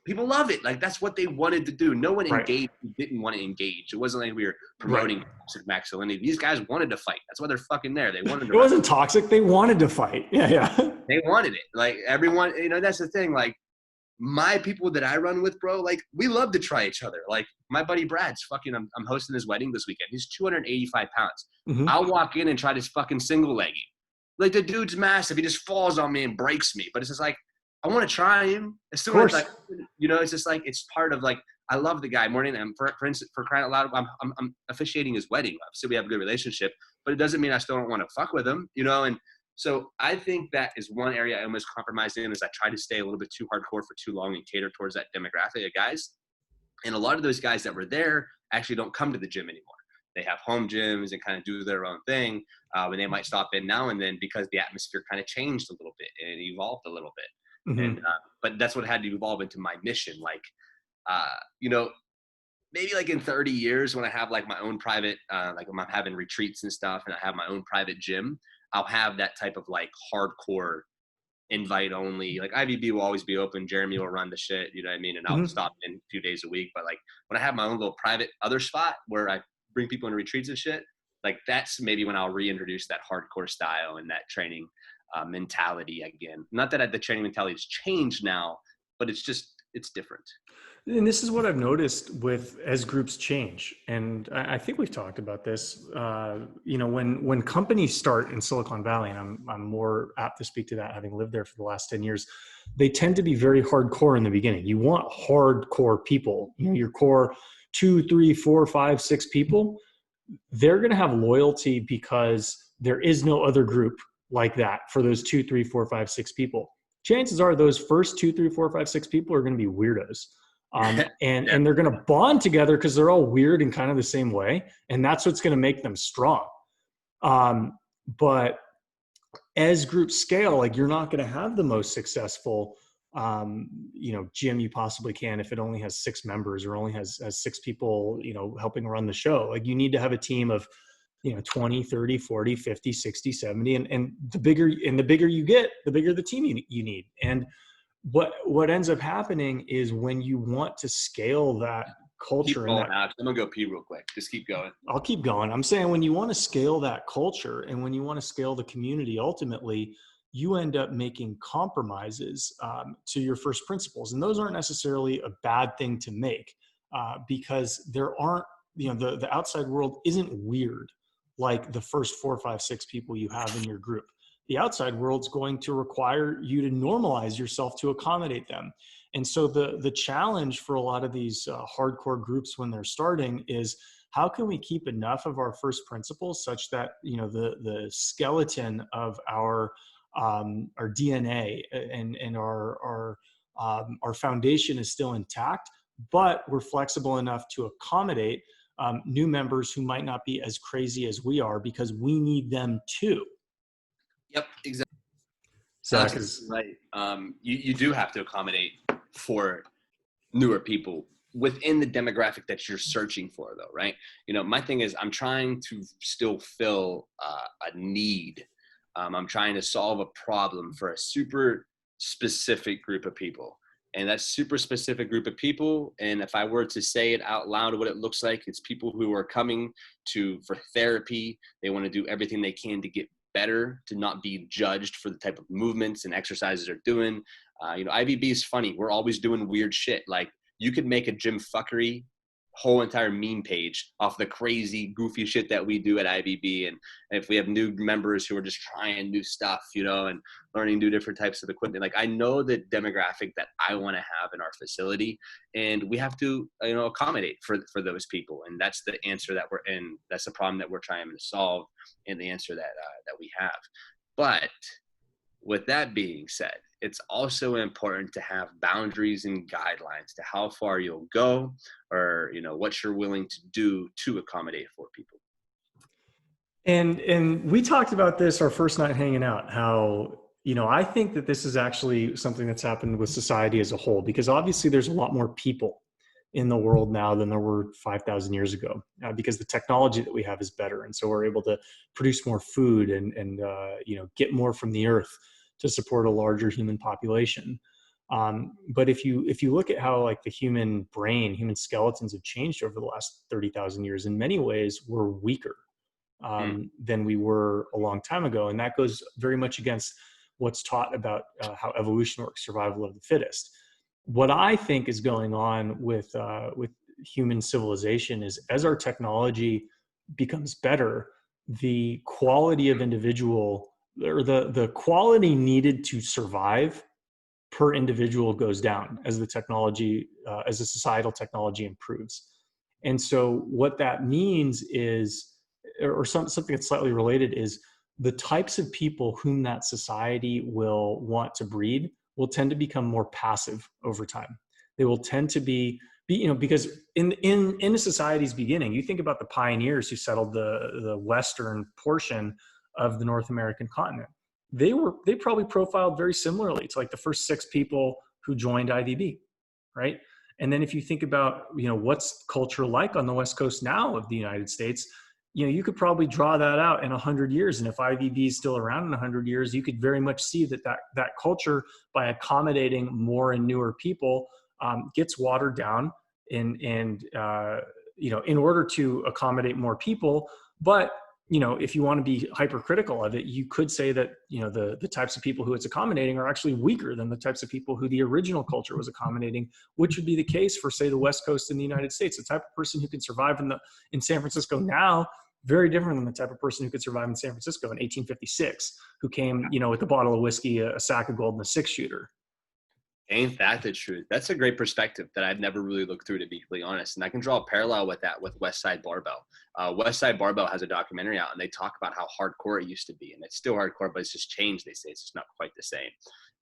people love it. That's what they wanted to do. No one engaged who didn't want to engage. It wasn't like we were promoting toxic masculinity. These guys wanted to fight. That's why they're fucking there. They wanted to. It wasn't toxic. They wanted to fight. Yeah. They wanted it. Everyone, that's the thing. my people that I run with, bro, like we love to try each other. Like my buddy Brad's fucking, I'm hosting his wedding this weekend. He's 285 pounds. Mm-hmm. I'll walk in and try this fucking single leg. Like the dude's massive. He just falls on me and breaks me. But it's just like, I want to try him. As soon as like, you know, it's just like, it's part of like, I love the guy more than him. For instance, for crying out loud, I'm officiating his wedding. Obviously we have a good relationship, but it doesn't mean I still don't want to fuck with him, you know? And so I think that is one area I almost compromised in, is I try to stay a little bit too hardcore for too long and cater towards that demographic of guys. And a lot of those guys that were there actually don't come to the gym anymore. They have home gyms and kind of do their own thing. And they might stop in now and then because the atmosphere kind of changed a little bit and it evolved a little bit. Mm-hmm. And but that's what had to evolve into my mission. Like, you know, maybe like in 30 years when I have like my own private, like when I'm having retreats and stuff and I have my own private gym, I'll have that type of like hardcore invite only. Like IVB will always be open. Jeremy will run the shit, you know what I mean? And I'll stop in a few days a week. But like when I have my own little private other spot where I bring people into retreats and shit, like that's maybe when I'll reintroduce that hardcore style and that training mentality again. Not that the training mentality has changed now, but it's just, it's different. And this is what I've noticed with as groups change. And I think we've talked about this, you know, when companies start in Silicon Valley, and I'm more apt to speak to that having lived there for the last 10 years, they tend to be very hardcore in the beginning. You want hardcore people, you know, your core 2, 3, 4, 5, 6 people, they're going to have loyalty because there is no other group like that for those 2, 3, 4, 5, 6 people. Chances are those first 2, 3, 4, 5, 6 people are going to be weirdos. And they're going to bond together because they're all weird in kind of the same way. And that's what's going to make them strong. But as groups scale, like you're not going to have the most successful, you know, gym you possibly can if it only has 6 members or only has 6 people, you know, helping run the show. Like you need to have a team of, you know, 20, 30, 40, 50, 60, 70. And the bigger you get, the bigger the team you need. And what ends up happening is when you want to scale that culture, I'm gonna go pee real quick. Just keep going. I'll keep going. I'm saying when you want to scale that culture and when you want to scale the community, ultimately, you end up making compromises to your first principles, and those aren't necessarily a bad thing to make because there aren't, you know, the outside world isn't weird like the first 4, 5, 6 people you have in your group. The outside world's going to require you to normalize yourself to accommodate them. And so the challenge for a lot of these hardcore groups when they're starting is how can we keep enough of our first principles such that, you know, the skeleton of our DNA and our foundation is still intact, but we're flexible enough to accommodate new members who might not be as crazy as we are because we need them too. Yep, exactly. Zach is right. You do have to accommodate for newer people within the demographic that you're searching for, though, right? You know, my thing is I'm trying to still fill a need. I'm trying to solve a problem for a super specific group of people. And that super specific group of people, and if I were to say it out loud, what it looks like, it's people who are coming for therapy. They want to do everything they can to get better, to not be judged for the type of movements and exercises they're doing. You know, IVB is funny. We're always doing weird shit. Like you could make a gym fuckery whole entire meme page off the crazy goofy shit that we do at IVB. And if we have new members who are just trying new stuff, you know, and learning new different types of equipment, like I know the demographic that I want to have in our facility, and we have to, you know, accommodate for those people. And that's the answer that we're in. That's the problem that we're trying to solve, and the answer that we have. But with that being said, it's also important to have boundaries and guidelines to how far you'll go, or, you know, what you're willing to do to accommodate for people. And we talked about this our first night hanging out, how, you know, I think that this is actually something that's happened with society as a whole, because obviously there's a lot more people in the world now than there were 5,000 years ago, because the technology that we have is better. And so we're able to produce more food and you know, get more from the earth to support a larger human population. But if you look at how like the human brain, human skeletons have changed over the last 30,000 years, in many ways we're weaker than we were a long time ago. And that goes very much against what's taught about how evolution works, survival of the fittest. what I think is going on with human civilization is, as our technology becomes better, the quality of individual, or the quality needed to survive per individual, goes down as the technology, as the societal technology improves. And so what that means is, or something that's slightly related, is the types of people whom that society will want to breed will tend to become more passive over time. They will tend to be because in a society's beginning, you think about the pioneers who settled the western portion of the North American continent. They probably profiled very similarly to like the first 6 people who joined IVB, right? And then if you think about, what's culture like on the West Coast now of the United States, you could probably draw that out in 100 years. And if IVB is still around in 100 years, you could very much see that culture, by accommodating more and newer people, gets watered down in order to accommodate more people. But if you want to be hypercritical of it, you could say that, the types of people who it's accommodating are actually weaker than the types of people who the original culture was accommodating, which would be the case for, say, the West Coast in the United States. The type of person who can survive in San Francisco now, very different than the type of person who could survive in San Francisco in 1856, who came, with a bottle of whiskey, a sack of gold, and a 6-shooter. Ain't that the truth? That's a great perspective that I've never really looked through, to be completely honest. And I can draw a parallel with that with West Side Barbell. West Side Barbell has a documentary out, and they talk about how hardcore it used to be. And it's still hardcore, but it's just changed. They say it's just not quite the same.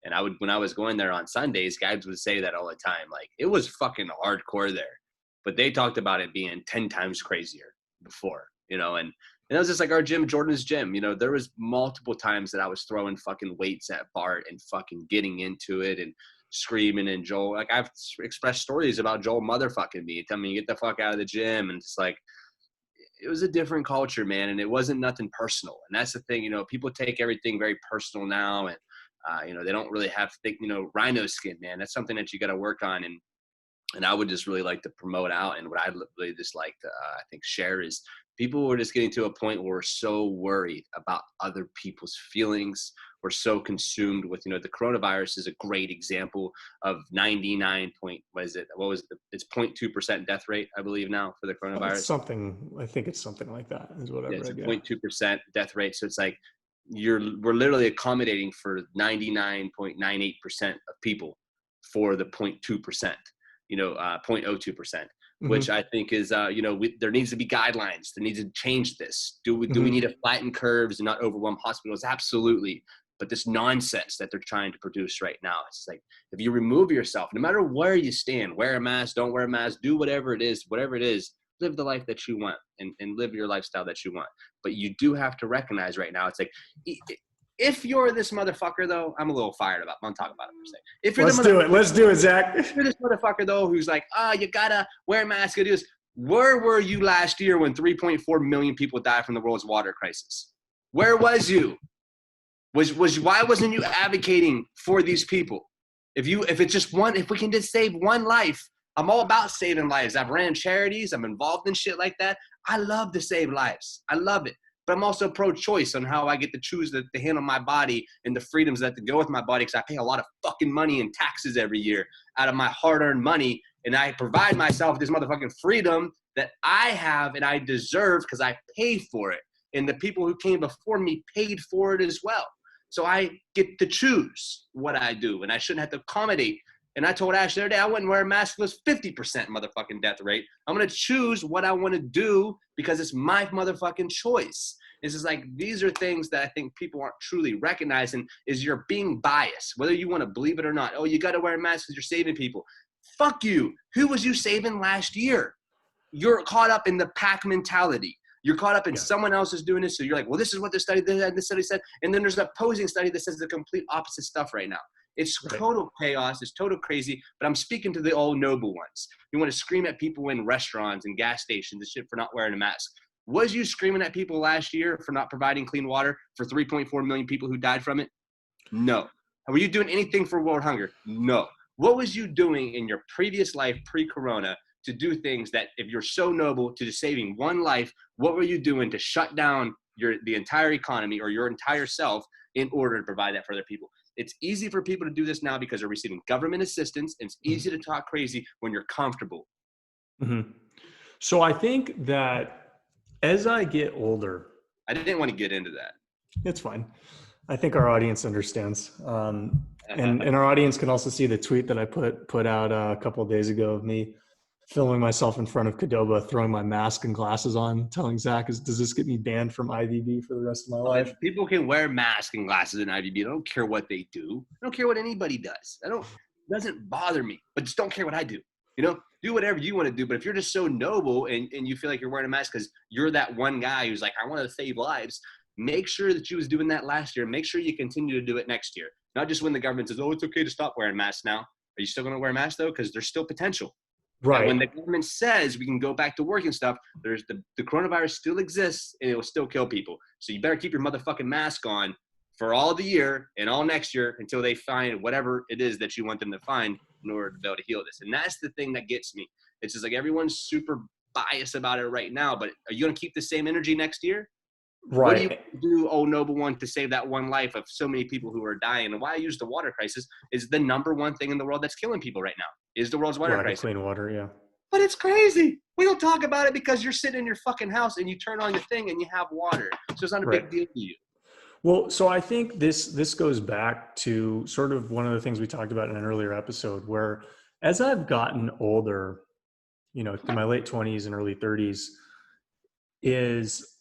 And when I was going there on Sundays, guys would say that all the time. Like, it was fucking hardcore there. But they talked about it being 10 times crazier before, and it was just like our gym, Jordan's gym. There was multiple times that I was throwing fucking weights at Bart and fucking getting into it and screaming. And Joel, like, I've expressed stories about Joel motherfucking me, telling me to get the fuck out of the gym. And it's like, it was a different culture, man. And it wasn't nothing personal. And that's the thing, people take everything very personal now. And, they don't really have thick, rhino skin, man. That's something that you got to work on. And I would just really like to promote out. And what I'd really just like to, I think, share is people were just getting to a point where we're so worried about other people's feelings. We're so consumed with, the coronavirus is a great example of 99 point, it's 0.2% death rate, I believe now, for the coronavirus. I think it's something like that is what I've read. It's a 0.2% death rate. So it's like, we're literally accommodating for 99.98% of people for the 0.2%. 0.02%, which I think is, there needs to be guidelines. There needs to change this. Do we need to flatten curves and not overwhelm hospitals? Absolutely. But this nonsense that they're trying to produce right now, it's like, if you remove yourself, no matter where you stand, wear a mask, don't wear a mask, do whatever it is, live the life that you want and live your lifestyle that you want. But you do have to recognize right now, it's like, if you're this motherfucker, though, I'm a little fired about. I'm talking about it for a second. If you're Let's do it, Zach. If you're this motherfucker, though, who's like, you gotta wear a mask, do this. Where were you last year when 3.4 million people died from the world's water crisis? Where was you? Why wasn't you advocating for these people? If we can just save one life, I'm all about saving lives. I've ran charities. I'm involved in shit like that. I love to save lives. I love it. But I'm also pro-choice on how I get to choose to handle my body and the freedoms that to go with my body, because I pay a lot of fucking money in taxes every year out of my hard-earned money, and I provide myself this motherfucking freedom that I have and I deserve because I pay for it. And the people who came before me paid for it as well. So I get to choose what I do, and I shouldn't have to accommodate. And I told Ash the other day, I wouldn't wear a mask if it was 50% motherfucking death rate. I'm going to choose what I want to do because it's my motherfucking choice. It's just like, these are things that I think people aren't truly recognizing, is you're being biased, whether you want to believe it or not. Oh, you got to wear a mask because you're saving people. Fuck you. Who was you saving last year? You're caught up in the pack mentality. You're caught up in someone else is doing this. So you're like, well, this is what this study said. And then there's an opposing study that says the complete opposite stuff right now. It's total chaos. It's total crazy. But I'm speaking to the old noble ones. You want to scream at people in restaurants and gas stations and shit for not wearing a mask. Was you screaming at people last year for not providing clean water for 3.4 million people who died from it? No. Were you doing anything for world hunger? No. What was you doing in your previous life pre-corona to do things that, if you're so noble to just saving one life, what were you doing to shut down the entire economy or your entire self in order to provide that for other people? It's easy for people to do this now because they're receiving government assistance. And it's easy to talk crazy when you're comfortable. Mm-hmm. So I think that as I get older, I didn't want to get into that. it's fine. I think our audience understands. And our audience can also see the tweet that I put out a couple of days ago of me filming myself in front of Qdoba, throwing my mask and glasses on, telling Zach, does this get me banned from IVB for the rest of my life? People can wear masks and glasses in IVB. I don't care what they do. I don't care what anybody does. It doesn't bother me, but just don't care what I do. Do whatever you want to do. But if you're just so noble and you feel like you're wearing a mask because you're that one guy who's like, I want to save lives, make sure that you was doing that last year. Make sure you continue to do it next year. Not just when the government says, oh, it's okay to stop wearing masks now. Are you still going to wear masks, though? Because there's still potential. Right. And when the government says we can go back to work and stuff, there's the coronavirus still exists and it will still kill people. So you better keep your motherfucking mask on for all the year and all next year until they find whatever it is that you want them to find in order to be able to heal this. And that's the thing that gets me. It's just like everyone's super biased about it right now, but are you going to keep the same energy next year? Right. What do you do, oh noble one, to save that one life of so many people who are dying? And why I use the water crisis is the number one thing in the world that's killing people right now is the world's water crisis. Clean water, yeah. But it's crazy. We don't talk about it because you're sitting in your fucking house and you turn on the thing and you have water. So it's not a big deal to you. Well, so I think this goes back to sort of one of the things we talked about in an earlier episode where as I've gotten older, in my late 20s and early 30s, is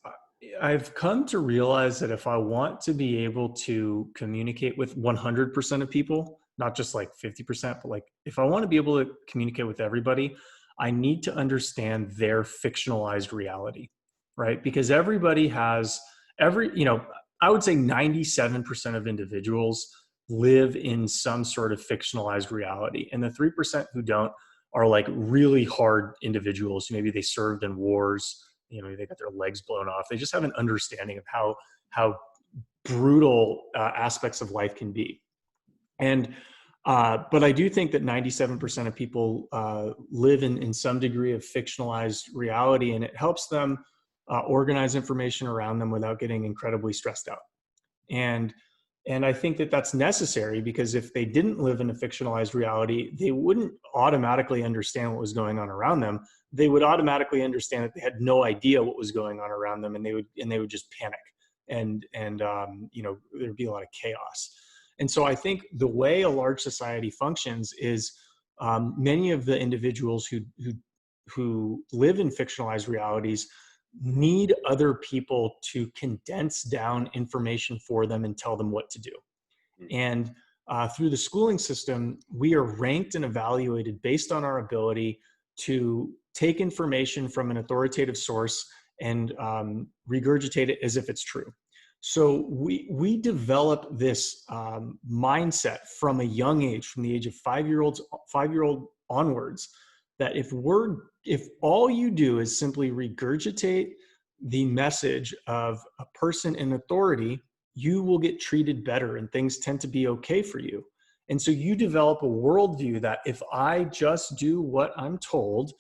I've come to realize that if I want to be able to communicate with 100% of people, not just like 50%, but like if I want to be able to communicate with everybody, I need to understand their fictionalized reality, right? Because everybody has I would say 97% of individuals live in some sort of fictionalized reality. And the 3% who don't are like really hard individuals. Maybe they served in wars, they got their legs blown off. They just have an understanding of how brutal aspects of life can be. And but I do think that 97% of people live in some degree of fictionalized reality, and it helps them organize information around them without getting incredibly stressed out. And I think that that's necessary because if they didn't live in a fictionalized reality, they wouldn't automatically understand what was going on around them. They would automatically understand that they had no idea what was going on around them, and they would just panic, and there'd be a lot of chaos. And so I think the way a large society functions is many of the individuals who live in fictionalized realities need other people to condense down information for them and tell them what to do. And through the schooling system, we are ranked and evaluated based on our ability to take information from an authoritative source and regurgitate it as if it's true. So we develop this mindset from a young age, from the age of 5-year-old onwards, that if all you do is simply regurgitate the message of a person in authority, you will get treated better and things tend to be okay for you. And so you develop a worldview that if I just do what I'm told,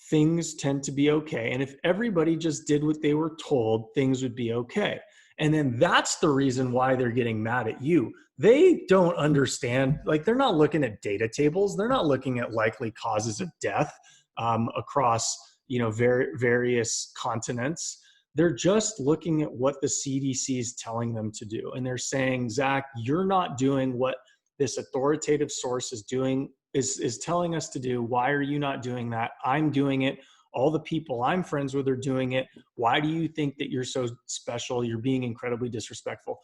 things tend to be okay. And if everybody just did what they were told, things would be okay. And then that's the reason why they're getting mad at you. They don't understand, like they're not looking at data tables. They're not looking at likely causes of death across, various continents. They're just looking at what the CDC is telling them to do. And they're saying, Zach, you're not doing what this authoritative source is doing, is telling us to do. Why are you not doing that? I'm doing it. All the people I'm friends with are doing it. Why do you think that you're so special? You're being incredibly disrespectful.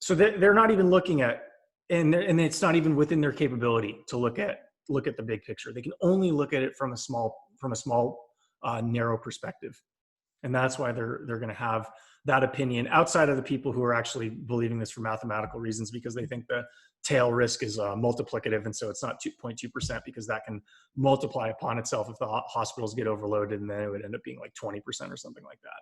So they're not even looking at, and it's not even within their capability to look at the big picture. They can only look at it from a small, narrow perspective. And that's why they're going to have that opinion outside of the people who are actually believing this for mathematical reasons, because they think the tail risk is multiplicative. And so it's not 2.2% because that can multiply upon itself if the hospitals get overloaded, and then it would end up being like 20% or something like that.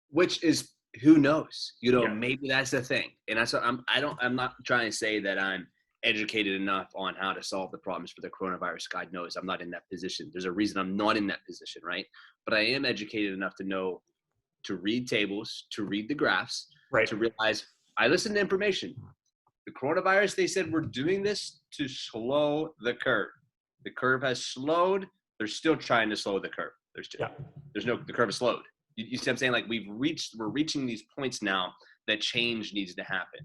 Which is, who knows? Maybe that's the thing. And that's what I'm not trying to say that I'm educated enough on how to solve the problems for the coronavirus. God knows I'm not in that position. There's a reason I'm not in that position, right? But I am educated enough to know to read tables, to read the graphs, right, to realize I listen to information. The coronavirus, they said, we're doing this to slow the curve. The curve has slowed. They're still trying to slow the curve. The curve is slowed. You see what I'm saying? Like we're reaching these points now that change needs to happen.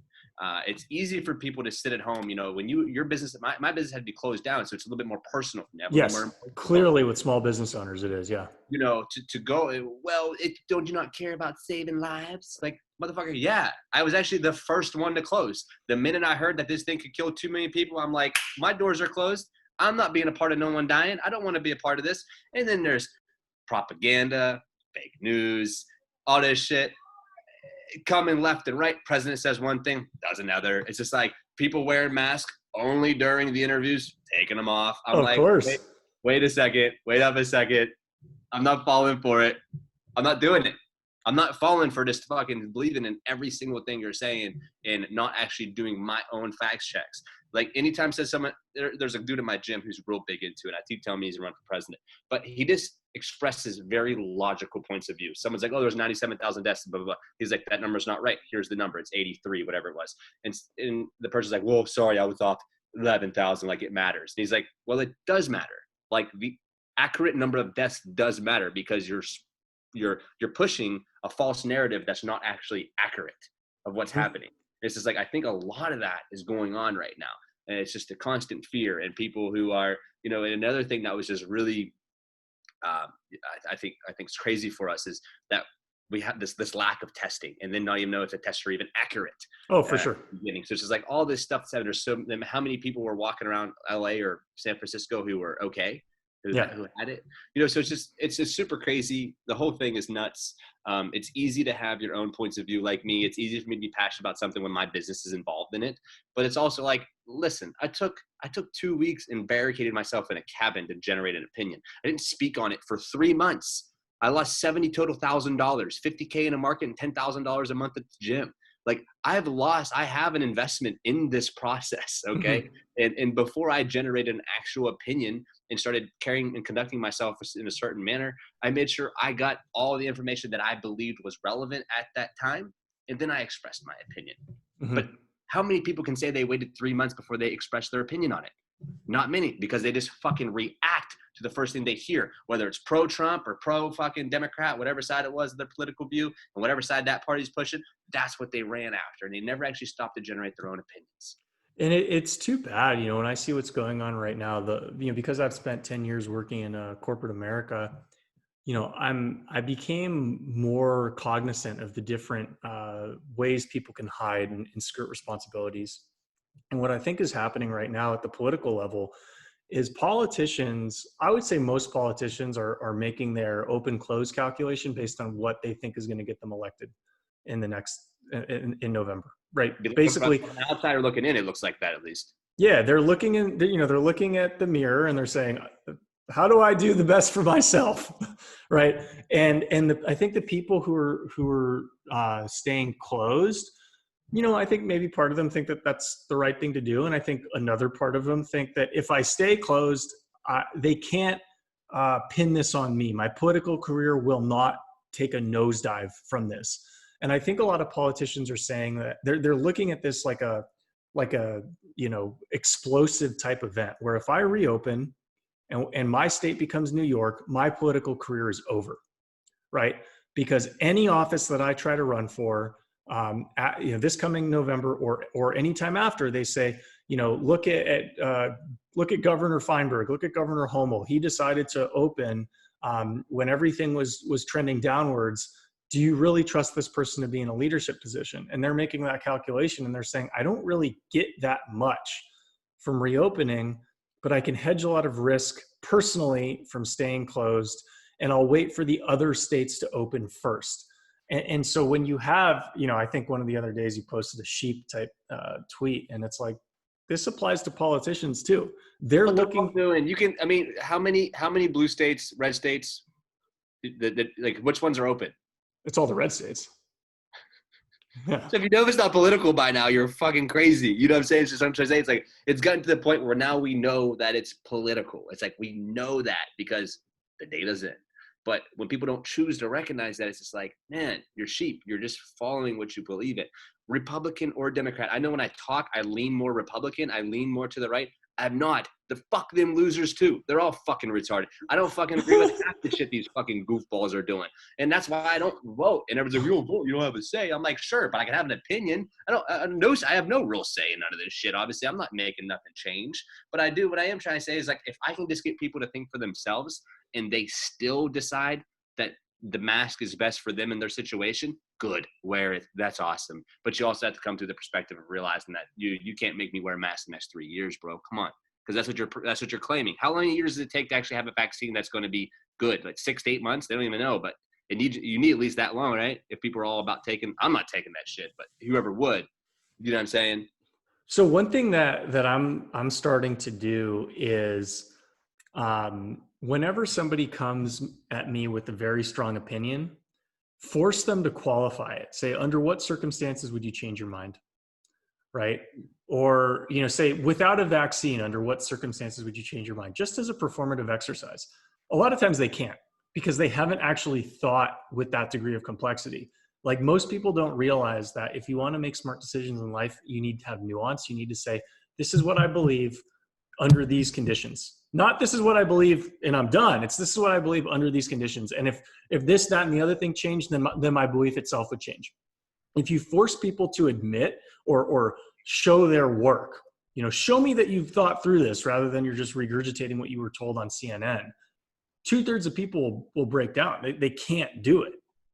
It's easy for people to sit at home. You know, when your business, my business had to be closed down. So it's a little bit more personal. Yes, clearly with small business owners, it is. Yeah. You know, to go, well, don't you not care about saving lives? Like, motherfucker, yeah. I was actually the first one to close. The minute I heard that this thing could kill 2 million people, I'm like, my doors are closed. I'm not being a part of no one dying. I don't want to be a part of this. And then there's propaganda, fake news, all this shit coming left and right. President says one thing, does another. It's just like people wearing masks only during the interviews, taking them off. I'm of course. Wait a second. Wait up a second. I'm not falling for it. I'm not doing it. I'm not falling for just fucking believing in every single thing you're saying and not actually doing my own facts checks. Like anytime says someone, there's a dude in my gym who's real big into it. I keep telling me he's run for president, but he just expresses very logical points of view. Someone's like, oh, there's 97,000 deaths, blah, blah, blah. He's like, that number's not right. Here's the number. It's 83, whatever it was. And the person's like, well, sorry, I was off 11,000. Like it matters. And he's like, well, it does matter. Like the accurate number of deaths does matter because you're pushing a false narrative that's not actually accurate of what's happening. It's just like, I think a lot of that is going on right now. And it's just a constant fear and people who are, you know, and another thing that was just really, I think it's crazy for us is that we have this lack of testing and then not even know if the tests are even accurate. Oh, for sure. So it's just like all this stuff. There's how many people were walking around LA or San Francisco who were okay, who had it, you know, so it's just super crazy. The whole thing is nuts. It's easy to have your own points of view. Like me, it's easy for me to be passionate about something when my business is involved in it, but it's also like, listen, I took 2 weeks and barricaded myself in a cabin to generate an opinion. I didn't speak on it for 3 months. I lost $70,000 total, $50K in a market and $10,000 a month at the gym. Like I have an investment in this process. Okay. And before I generated an actual opinion and started carrying and conducting myself in a certain manner, I made sure I got all the information that I believed was relevant at that time. And then I expressed my opinion. But how many people can say they waited 3 months before they expressed their opinion on it? Not many, because they just fucking react to the first thing they hear, whether it's pro-Trump or pro-fucking Democrat, whatever side it was, their political view, and whatever side that party's pushing, that's what they ran after. And they never actually stopped to generate their own opinions. And it's too bad, you know, when I see what's going on right now, because I've spent 10 years working in corporate America, you know, I became more cognizant of the different ways people can hide and skirt responsibilities. And what I think is happening right now at the political level is politicians, I would say most politicians are making their open close calculation based on what they think is going to get them elected in the next, in November, right? Basically, from an outsider looking in, it looks like that at least. Yeah, they're looking they're looking at the mirror and they're saying, how do I do the best for myself, right? And I think the people who are staying closed, you know, I think maybe part of them think that that's the right thing to do. And I think another part of them think that if I stay closed, they can't pin this on me. My political career will not take a nosedive from this. And I think a lot of politicians are saying that they're looking at this like a, you know, explosive type event where if I reopen and my state becomes New York, my political career is over, right? Because any office that I try to run for, you know, this coming November or anytime after, they say, you know, look at Governor Feinberg, look at Governor Homol. He decided to open when everything was trending downwards. Do you really trust this person to be in a leadership position? And they're making that calculation and they're saying, I don't really get that much from reopening, but I can hedge a lot of risk personally from staying closed, and I'll wait for the other states to open first. And so when you have, you know, I think one of the other days you posted a sheep type tweet, and it's like, this applies to politicians too. They're looking. And you can, I mean, how many blue states, red states, like which ones are open? It's all the red states. Yeah. So if you know it's not political by now, you're fucking crazy. You know what I'm saying? It's just, I'm trying to say, it's like, it's gotten to the point where now we know that it's political. It's like, we know that because the data's in. But when people don't choose to recognize that, it's just like, man, you're sheep. You're just following what you believe in. Republican or Democrat. I know when I talk, I lean more Republican. I lean more to the right. I'm not. The fuck them losers too. They're all fucking retarded. I don't fucking agree with half the shit these fucking goofballs are doing. And that's why I don't vote. And everyone's like, you don't vote, you don't have a say. I'm like, sure, but I can have an opinion. I have no real say in none of this shit. Obviously, I'm not making nothing change. But what I am trying to say is, like, if I can just get people to think for themselves and they still decide that the mask is best for them in their situation, good, wear it. That's awesome. But you also have to come to the perspective of realizing that you can't make me wear a mask the next 3 years, bro. Come on. Because that's what you're claiming. How many years does it take to actually have a vaccine that's going to be good? Like 6 to 8 months? They don't even know, but you need at least that long, right? If people are all about I'm not taking that shit, but whoever would, you know what I'm saying? So one thing that I'm starting to do is, whenever somebody comes at me with a very strong opinion, force them to qualify it. Say, under what circumstances would you change your mind? Right? Or, say, without a vaccine, under what circumstances would you change your mind? Just as a performative exercise. A lot of times they can't, because they haven't actually thought with that degree of complexity. Like, most people don't realize that if you want to make smart decisions in life, you need to have nuance. You need to say, this is what I believe under these conditions. Not this is what I believe and I'm done. It's this is what I believe under these conditions. And if this, that, and the other thing changed, then my belief itself would change. If you force people to admit or show their work, show me that you've thought through this rather than you're just regurgitating what you were told on CNN, 2/3 of people will break down. They can't do it,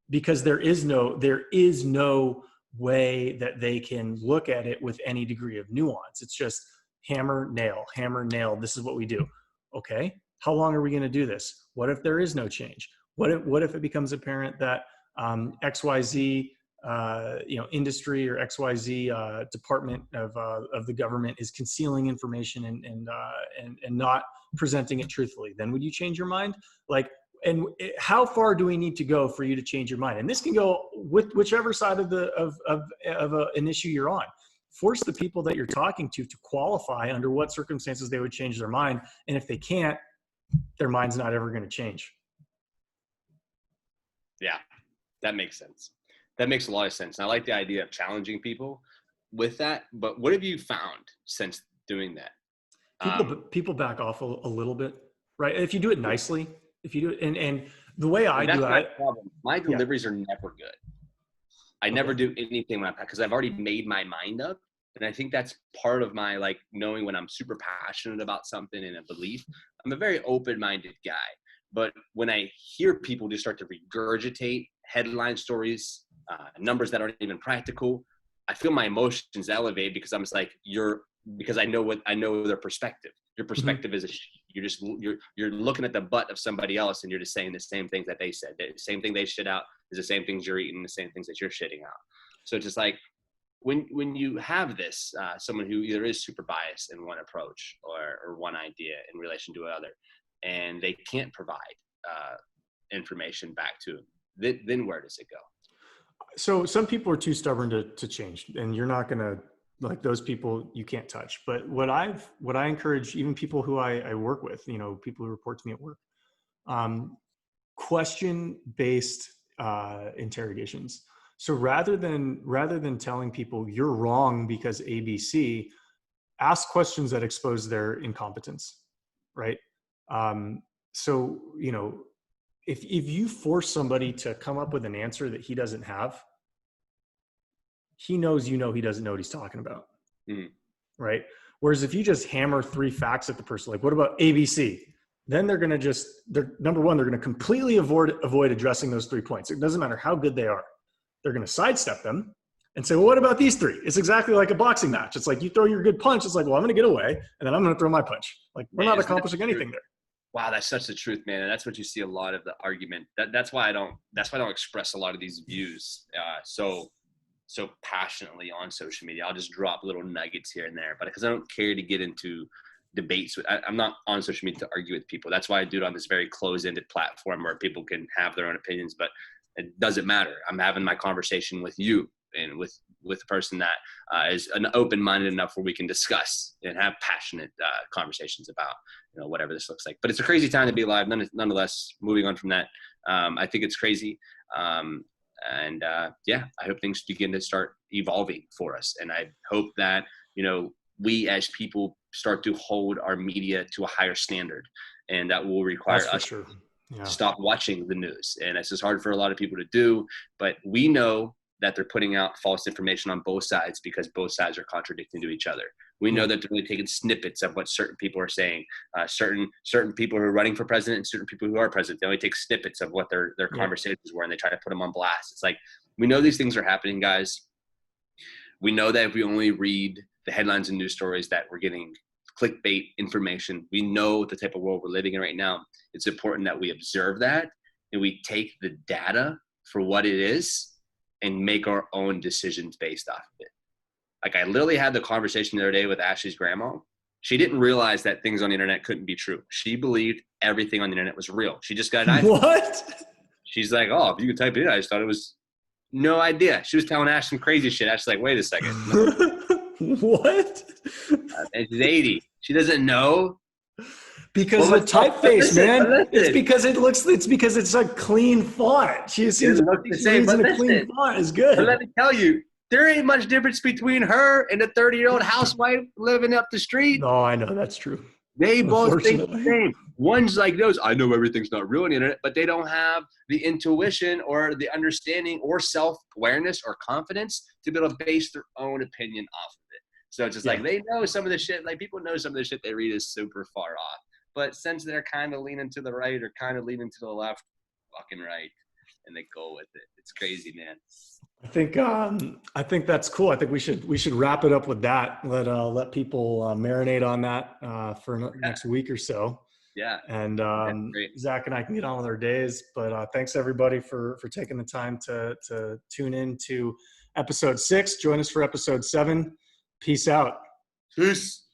because there is no way that they can look at it with any degree of nuance. It's just hammer, nail. This is what we do. Okay. How long are we going to do this? What if there is no change? What if it becomes apparent that XYZ industry or XYZ department of the government is concealing information and not presenting it truthfully? Then would you change your mind? And how far do we need to go for you to change your mind? And this can go with whichever side of an issue you're on. Force the people that you're talking to qualify under what circumstances they would change their mind. And if they can't, their mind's not ever going to change. Yeah, that makes sense. That makes a lot of sense. And I like the idea of challenging people with that. But what have you found since doing that? People back off a little bit, right? If you do it nicely, if you do it, and the way I do it, my deliveries are never good. I never do anything because I've already made my mind up. And I think that's part of my, knowing when I'm super passionate about something and a belief. I'm a very open-minded guy. But when I hear people just start to regurgitate headline stories, numbers that aren't even practical, I feel my emotions elevate, because I'm just like, because I know their perspective. Your perspective is you're looking at the butt of somebody else, and you're just saying the same things that they said. The same thing they shit out is the same things you're eating, the same things that you're shitting out. So it's just like, when you have this, someone who either is super biased in one approach or one idea in relation to another, and they can't provide information back to them, then where does it go? So some people are too stubborn to change, and you're not going to, those people you can't touch. But what I encourage even people who I work with, people who report to me at work, question-based interrogations. So rather than telling people you're wrong because ABC, ask questions that expose their incompetence, right? So, if you force somebody to come up with an answer that he doesn't have, he knows he doesn't know what he's talking about, right? Whereas if you just hammer 3 facts at the person, like, what about ABC? Then they're going to number one, they're going to completely avoid addressing those 3 points. It doesn't matter how good they are. They're going to sidestep them and say, well, what about these 3? It's exactly like a boxing match. It's like you throw your good punch. It's like, well, I'm going to get away, and then I'm going to throw my punch. We're not accomplishing anything there. Wow, that's such the truth, man. And that's what you see a lot of the argument. That's why I don't express a lot of these views so passionately on social media. I'll just drop little nuggets here and there, but because I don't care to get into debates. I'm not on social media to argue with people. That's why I do it on this very closed-ended platform where people can have their own opinions, but it doesn't matter. I'm having my conversation with you and with a person that is an open-minded enough where we can discuss and have passionate conversations about, whatever this looks like. But it's a crazy time to be alive. Nonetheless, moving on from that, I think it's crazy. Yeah, I hope things begin to start evolving for us. And I hope that, we as people start to hold our media to a higher standard, and that will require us to stop watching the news. And it's just hard for a lot of people to do, but we know that they're putting out false information on both sides because both sides are contradicting to each other. We know that they're really taking snippets of what certain people are saying. Certain people who are running for president and certain people who are president, they only take snippets of what their conversations were, and they try to put them on blast. It's like, we know these things are happening, guys. We know that if we only read the headlines and news stories that we're getting clickbait information, we know the type of world we're living in right now. It's important that we observe that and we take the data for what it is and make our own decisions based off of it. Like, I literally had the conversation the other day with Ashley's grandma. She didn't realize that things on the internet couldn't be true. She believed everything on the internet was real. She just got an iPhone. What? She's like, oh, if you could type it in, I just thought it was. No idea. She was telling Ash some crazy shit. Ash like, wait a second. What? And she's 80. She doesn't know. Because the typeface, man. It's because it's a clean font. She assumes a clean font is good. But let me tell you, there ain't much difference between her and the 30-year-old housewife living up the street. No, I know that's true. They both think the same. One's like those, I know everything's not real on the internet, but they don't have the intuition or the understanding or self-awareness or confidence to be able to base their own opinion off of it. So it's just like, they know some of the shit, like people know some of the shit they read is super far off. But since they're kind of leaning to the right or kind of leaning to the left, fucking right, and they go with it. It's crazy, man. I think that's cool. I think we should wrap it up with that. Let people marinate on that for next week or so. Yeah. And Zach and I can get on with our days. But thanks everybody for taking the time to tune in to episode 6. Join us for episode 7. Peace out. Peace.